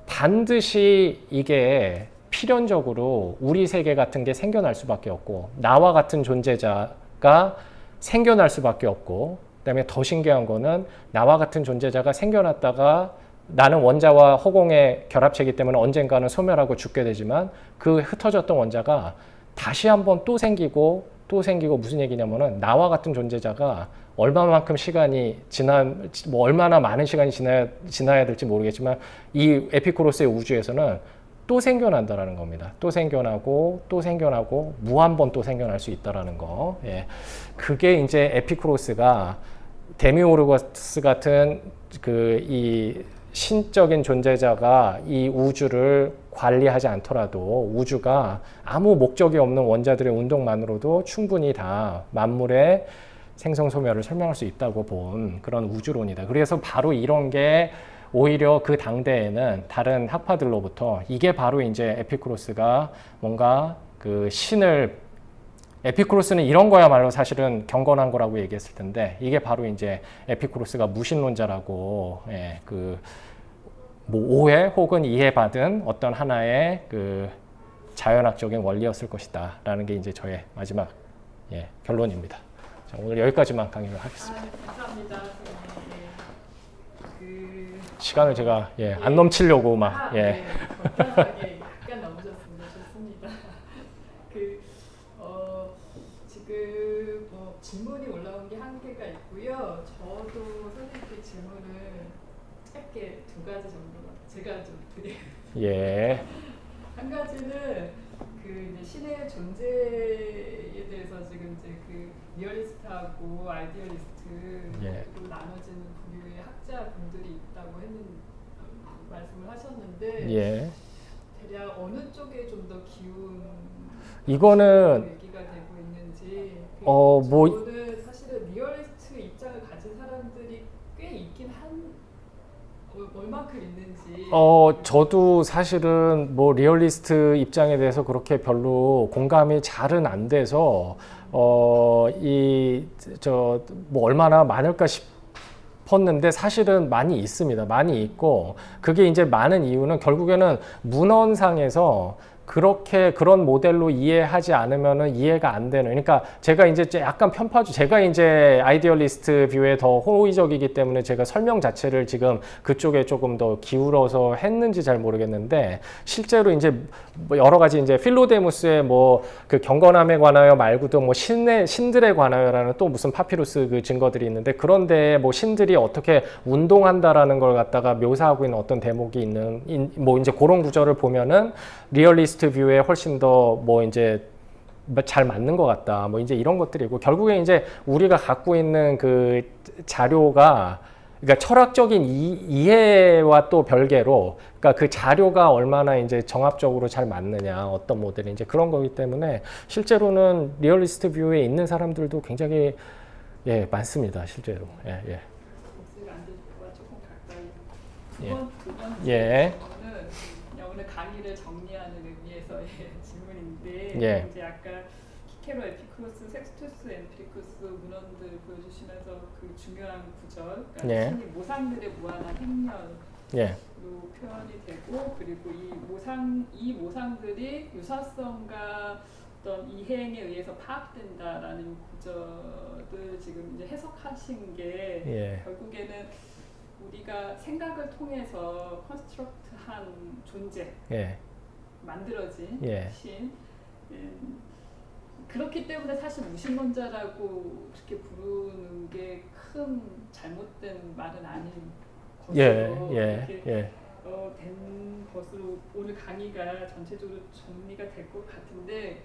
반드시 이게 필연적으로 우리 세계 같은 게 생겨날 수밖에 없고 나와 같은 존재자가 생겨날 수밖에 없고 그다음에 더 신기한 거는 나와 같은 존재자가 생겨났다가 나는 원자와 허공의 결합체이기 때문에 언젠가는 소멸하고 죽게 되지만 그 흩어졌던 원자가 다시 한번 또 생기고 무슨 얘기냐면은 나와 같은 존재자가 얼마만큼 시간이 뭐 얼마나 많은 시간이 지나야 될지 모르겠지만 이 에피쿠로스의 우주에서는 또 생겨난다라는 겁니다. 또 생겨나고 무한 번 또 생겨날 수 있다라는 거. 예. 그게 이제 에피쿠로스가 데미오르거스 같은 이 신적인 존재자가 이 우주를 관리하지 않더라도 우주가 아무 목적이 없는 원자들의 운동만으로도 충분히 다 만물의 생성 소멸을 설명할 수 있다고 본 그런 우주론이다. 그래서 바로 이런 게 오히려 그 당대에는 다른 학파들로부터 이게 바로 이제 에피쿠로스가 뭔가 그 신을 에피쿠로스는 이런 거야말로 사실은 경건한 거라고 얘기했을 텐데 이게 바로 이제 에피쿠로스가 무신론자라고 뭐 오해 혹은 이해받은 어떤 하나의 그 자연학적인 원리였을 것이다라는 게 이제 저의 마지막 결론입니다. 자, 오늘 여기까지만 강의를 하겠습니다. 감사합니다. 시간을 제가 안 넘치려고 막 네, 적당하게 약간 넘으셨습니다. 좋습니다. 지금 뭐 질문이 올라온 게 한 개가 있고요. 저도 선생님께 질문을 짧게 두 가지 정도 제가 좀 드려요. 한 가지는 이제 신의 존재에 대해서 지금 이제 리얼리스트하고 아이디얼리스트로 나눠지는 부류의 학자분들이 있다고 말씀을 하셨는데 대략 어느 쪽에 좀 더 기운 이거는 얘기가 되고 있는지 저는 사실은 리얼리스트 입장을 가진 사람들이 꽤 있긴 얼만큼 있는지 저도 사실은 뭐 리얼리스트 입장에 대해서 그렇게 별로 공감이 잘은 안 돼서 뭐 얼마나 많을까 싶었는데 사실은 많이 있습니다. 많이 있고 그게 이제 많은 이유는 결국에는 문헌상에서 그런 모델로 이해하지 않으면은 이해가 안 되는. 그러니까 제가 이제 약간 제가 이제 아이디얼리스트 뷰에 더 호의적이기 때문에 제가 설명 자체를 지금 그쪽에 조금 더 기울어서 했는지 잘 모르겠는데 실제로 이제 뭐 여러 가지 이제 필로데무스의 뭐 그 경건함에 관하여 말고도 뭐 신들에 관하여라는 또 무슨 파피루스 그 증거들이 있는데 그런데 뭐 신들이 어떻게 운동한다라는 걸 갖다가 묘사하고 있는 어떤 대목이 있는 뭐 이제 그런 구절을 보면은 리얼리스트 뷰에 훨씬 더 뭐 이제 잘 맞는 것 같다. 뭐 이제 이런 것들이고 결국에 이제 우리가 갖고 있는 그 자료가 그러니까 철학적인 이해와 또 별개로 그러니까 그 자료가 얼마나 이제 정합적으로 잘 맞느냐 어떤 모델이 이제 그런 거기 때문에 실제로는 리얼리스트 뷰에 있는 사람들도 굉장히 많습니다. 실제로. 목소리가 안 들리고 조금 가까이 두 번째 질문은 오늘 강의를 정리하는 의미에서의 질문인데 이제 아까 키케로 에피쿠로스, 섹스투스, 엠피리쿠스 문헌들 보여주시면서 그 중요한 구절, 그러니까 신이 모상들의 무한한 행렬로 표현이 되고 그리고 이 모상들이 유사성과 어떤 이행에 의해서 파악된다라는 구절을 지금 이제 해석하신 게 결국에는 우리가 생각을 통해서 컨스트럭트한 존재, 만들어진 신. 그렇기 때문에 사실 무신론자라고 그렇게 부르는 게 큰 잘못된 말은 아닌 것으로 된 것으로 오늘 강의가 전체적으로 정리가 될 것 같은데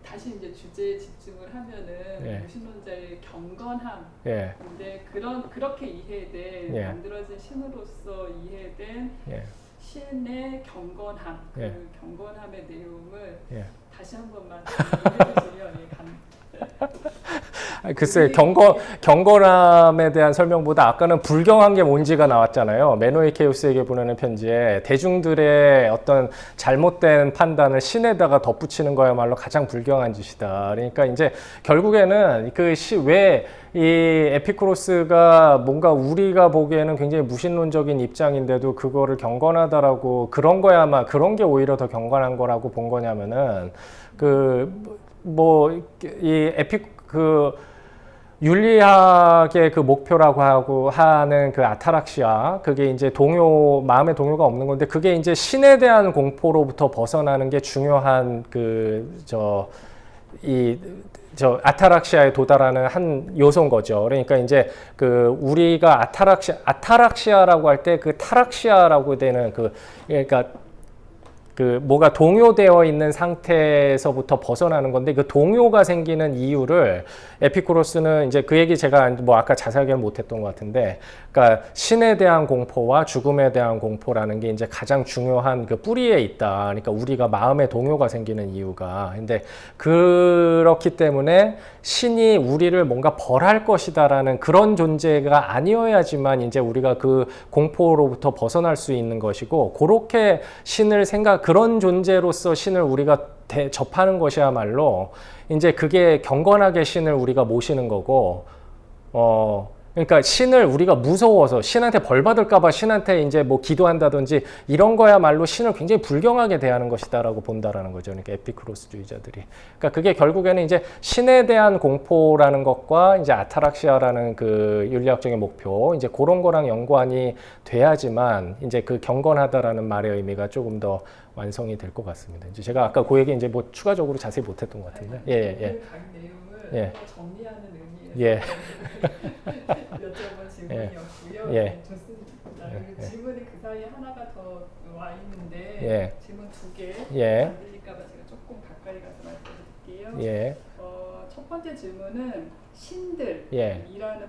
다시 이제 주제에 집중을 하면은 무신론자의 경건함, 근데 그렇게 이해된 만들어진 신으로서 이해된 신의 경건함, 그 예. 경건함의 내용을 예. 다시 한 번만 해주시면 글쎄 경건함에 대한 설명보다 아까는 불경한 게 뭔지가 나왔잖아요. 메노이케우스에게 보내는 편지에 대중들의 어떤 잘못된 판단을 신에다가 덧붙이는 거야말로 가장 불경한 짓이다. 그러니까 이제 결국에는 왜 이 에피쿠로스가 뭔가 우리가 보기에는 굉장히 무신론적인 입장인데도 그거를 경건하다라고 그런 게 오히려 더 경건한 거라고 본 거냐면은 윤리학의 그 목표라고 하는 그 아타락시아, 그게 이제 마음의 동요가 없는 건데, 그게 이제 신에 대한 공포로부터 벗어나는 게 중요한 아타락시아에 도달하는 한 요소인 거죠. 그러니까 이제 우리가 아타락시아라고 할 때 그 타락시아라고 되는 그러니까 뭐가 동요되어 있는 상태에서부터 벗어나는 건데, 그 동요가 생기는 이유를 에피쿠로스는 이제 그 얘기 제가 뭐 아까 자세하게는 못했던 것 같은데, 그러니까 신에 대한 공포와 죽음에 대한 공포라는 게 이제 가장 중요한 그 뿌리에 있다. 그러니까 우리가 마음의 동요가 생기는 이유가. 근데 그렇기 때문에 신이 우리를 뭔가 벌할 것이다라는 그런 존재가 아니어야지만 이제 우리가 그 공포로부터 벗어날 수 있는 것이고, 그렇게 그런 존재로서 신을 우리가 접하는 것이야말로 이제 그게 경건하게 신을 우리가 모시는 거고, 그러니까 신을 우리가 무서워서 신한테 벌 받을까봐 신한테 이제 뭐 기도한다든지 이런 거야말로 신을 굉장히 불경하게 대하는 것이다라고 본다라는 거죠. 그러니까 에피쿠로스주의자들이. 그러니까 그게 결국에는 이제 신에 대한 공포라는 것과 이제 아타락시아라는 그 윤리학적인 목표, 이제 그런 거랑 연관이 돼야지만 이제 그 경건하다라는 말의 의미가 조금 더 완성이 될 것 같습니다. 이제 제가 아까 그 얘기 이제 뭐 추가적으로 자세히 못했던 것 같은데. 각 내용을 예. 정리하는 의미에서 예. 여쭤본 질문이었고요. 예. 좋습니다. 그리고 질문이 그 사이에 하나가 더 와 있는데 예. 질문 2개 예. 안 들릴까봐 제가 조금 가까이 가서 말씀드릴게요. 예. 첫 번째 질문은 신들이라는 예.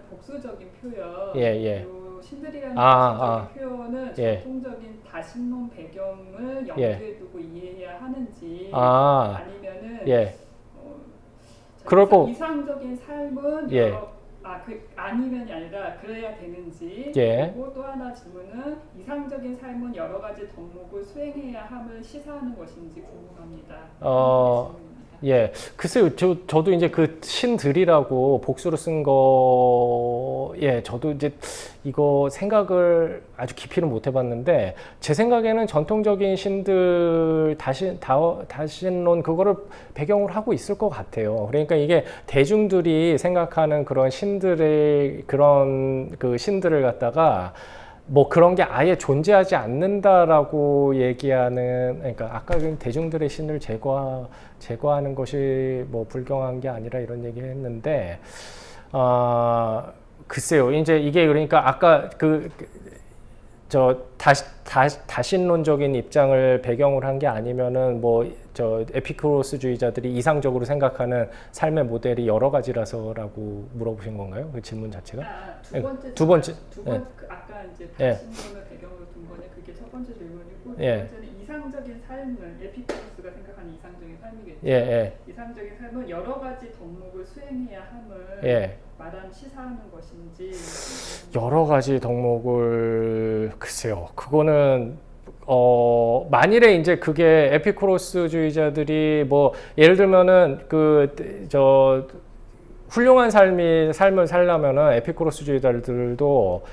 복수적인 표현. 예. 요 신들이라는 복수적인 표현은 예. 전통적인 다신론 배경을 염두에 두고 이해해야 하는지 아니면은 예. 그럴 거 이상적인 삶은 예. 아니면이 아니라 그래야 되는지. 예. 그리고 또 하나 질문은 이상적인 삶은 여러 가지 덕목을 수행해야 함을 시사하는 것인지 궁금합니다. 예, 글쎄요, 저도 이제 그 신들이라고 복수로 쓴 거, 저도 이제 이거 생각을 아주 깊이는 못 해봤는데, 제 생각에는 전통적인 신들, 다신론, 그거를 배경으로 하고 있을 것 같아요. 그러니까 이게 대중들이 생각하는 그런 신들을 갖다가, 뭐 그런 게 아예 존재하지 않는다라고 얘기하는, 그러니까 아까 대중들의 신을 제거하는 것이 뭐 불경한 게 아니라 이런 얘기를 했는데, 글쎄요, 이제 이게 그러니까 아까 다신론적인 입장을 배경으로 한 게 아니면은 에피쿠로스주의자들이 이상적으로 생각하는 삶의 모델이 여러 가지라서라고 물어보신 건가요? 그 질문 자체가? 두 번째. 예. 아까 이제 다신론을 배경으로 둔 거는 그게 첫 번째 질문이고, 두 번째는 이상적인 삶을 에피쿠로스가 생각하는 이상적인 삶이겠죠. 이상적인 삶은 여러 가지 덕목을 수행해야 함을 말한 시사하는 것인지. 여러 가지 덕목을 글쎄요. 그거는 만일에 이제 그게 에피쿠로스주의자들이 뭐 예를 들면은 훌륭한 삶을 살려면은 에피쿠로스주의자들도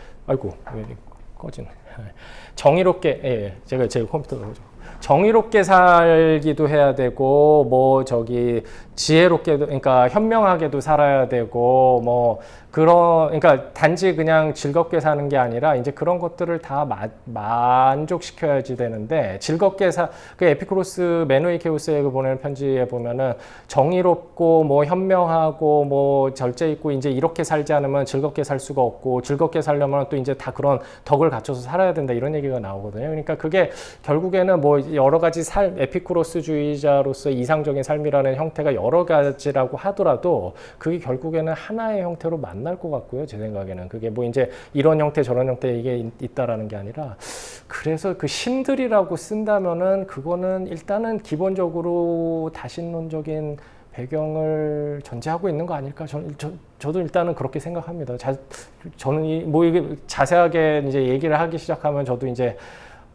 꺼지네. 정의롭게 제가 제 컴퓨터로 보죠. 정의롭게 살기도 해야 되고 지혜롭게도, 그러니까 현명하게도 살아야 되고 그러니까 단지 그냥 즐겁게 사는 게 아니라 이제 그런 것들을 다 만족시켜야지 되는데, 그 에피쿠로스 메노이케우스에게 보내는 편지에 보면은 정의롭고 현명하고 절제 있고 이제 이렇게 살지 않으면 즐겁게 살 수가 없고, 즐겁게 살려면 또 이제 다 그런 덕을 갖춰서 살아야 된다, 이런 얘기가 나오거든요. 그러니까 그게 결국에는 여러 가지 에피쿠로스주의자로서 이상적인 삶이라는 형태가 여러 여러 가지라고 하더라도 그게 결국에는 하나의 형태로 만날 것 같고요. 제 생각에는 그게 뭐 이제 이런 형태 저런 형태 이게 있다라는 게 아니라 그래서 그 신들이라고 쓴다면은 그거는 일단은 기본적으로 다신론적인 배경을 전제하고 있는 거 아닐까? 저도 일단은 그렇게 생각합니다. 저는 뭐 이게 자세하게 이제 얘기를 하기 시작하면 저도 이제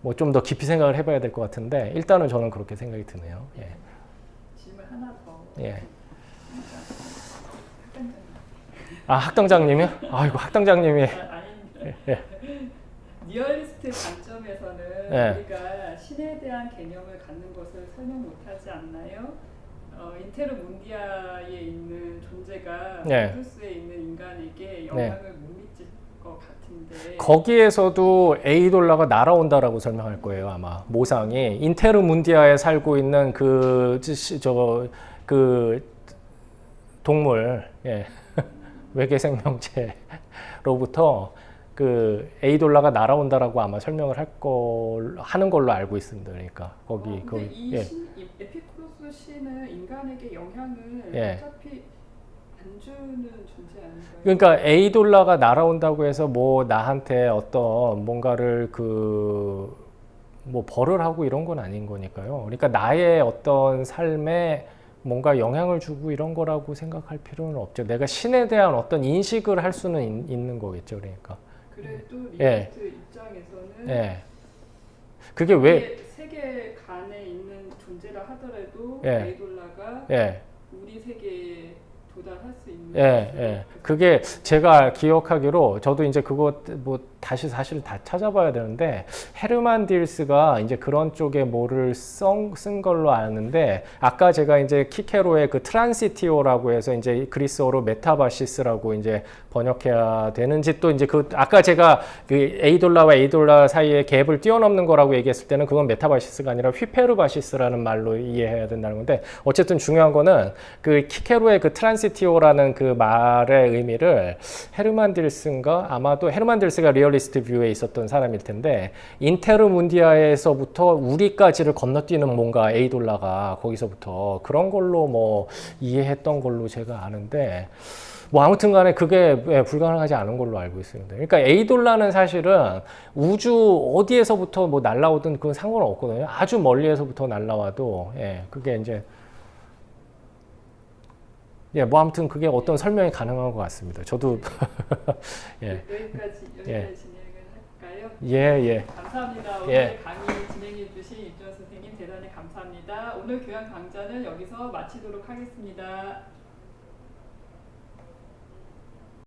뭐 좀 더 깊이 생각을 해봐야 될 것 같은데 일단은 저는 그렇게 생각이 드네요. 예. 질문 하나 더. 예. 학당장님. 아 학당장님이요? 아이고 학당장님이. 아니. 예. 리얼리스트 관점에서는 예. 우리가 신에 대한 개념을 갖는 것을 설명 못하지 않나요? 인테르 문디아에 있는 존재가 네. 루스에 있는 인간에게 영향을 못 미칠 것 같은데 거기에서도 에이돌라가 날아온다라고 설명할 거예요 아마 모상이 인테르 문디아에 살고 있는 그 동물 예. 외계 생명체로부터 그 에이돌라가 날아온다라고 아마 설명을 하는 걸로 알고 있습니다. 그러니까 거기 이 예. 이 에피쿠로스 신은 인간에게 영향을 예. 어차피 안 주는 존재 아닌가요? 그러니까 에이돌라가 날아온다고 해서 뭐 나한테 어떤 뭔가를 뭐 벌을 하고 이런 건 아닌 거니까요. 그러니까 나의 어떤 삶에 뭔가 영향을 주고 이런 거라고 생각할 필요는 없죠. 내가 신에 대한 어떤 인식을 할 수는 있는 거겠죠. 그러니까. 그래도 예. 리얼리스트 입장에서는 예. 그게 왜 세계 간에 있는 존재라 하더라도 예. 에이돌라가 예. 우리 세계에 도달할 수 있는 예. 그게 제가 기억하기로 저도 이제 그거 뭐 다시 사실 다 찾아봐야 되는데 헤르만 딜스가 이제 그런 쪽에 뭐를 쓴 걸로 아는데 아까 제가 이제 키케로의 그 트란시티오라고 해서 이제 그리스어로 메타바시스라고 이제 번역해야 되는지 또 이제 그 아까 제가 그 에이돌라와 에이돌라 사이에 갭을 뛰어넘는 거라고 얘기했을 때는 그건 메타바시스가 아니라 휘페르바시스라는 말로 이해해야 된다는 건데 어쨌든 중요한 거는 그 키케로의 그 트란시티오라는 그 말의 의미를 헤르만 딜스인가 아마도 헤르만 딜스가 리얼리스트 뷰에 있었던 사람일 텐데 인테르 문디아에서부터 우리까지를 건너뛰는 뭔가 에이돌라가 거기서부터 그런 걸로 뭐 이해했던 걸로 제가 아는데 뭐 아무튼 간에 그게 불가능하지 않은 걸로 알고 있습니다. 그러니까 에이돌라는 사실은 우주 어디에서부터 뭐 날라오든 그건 상관은 없거든요. 아주 멀리에서부터 날라와도 예, 그게 이제 예, 뭐 아무튼 그게 어떤 설명이 가능한 것 같습니다. 저도 예. 여기까지 진행을 할까요? 예. 감사합니다. 오늘 강의 진행해 주신 입전 선생님 대단히 감사합니다. 오늘 교양 강좌는 여기서 마치도록 하겠습니다.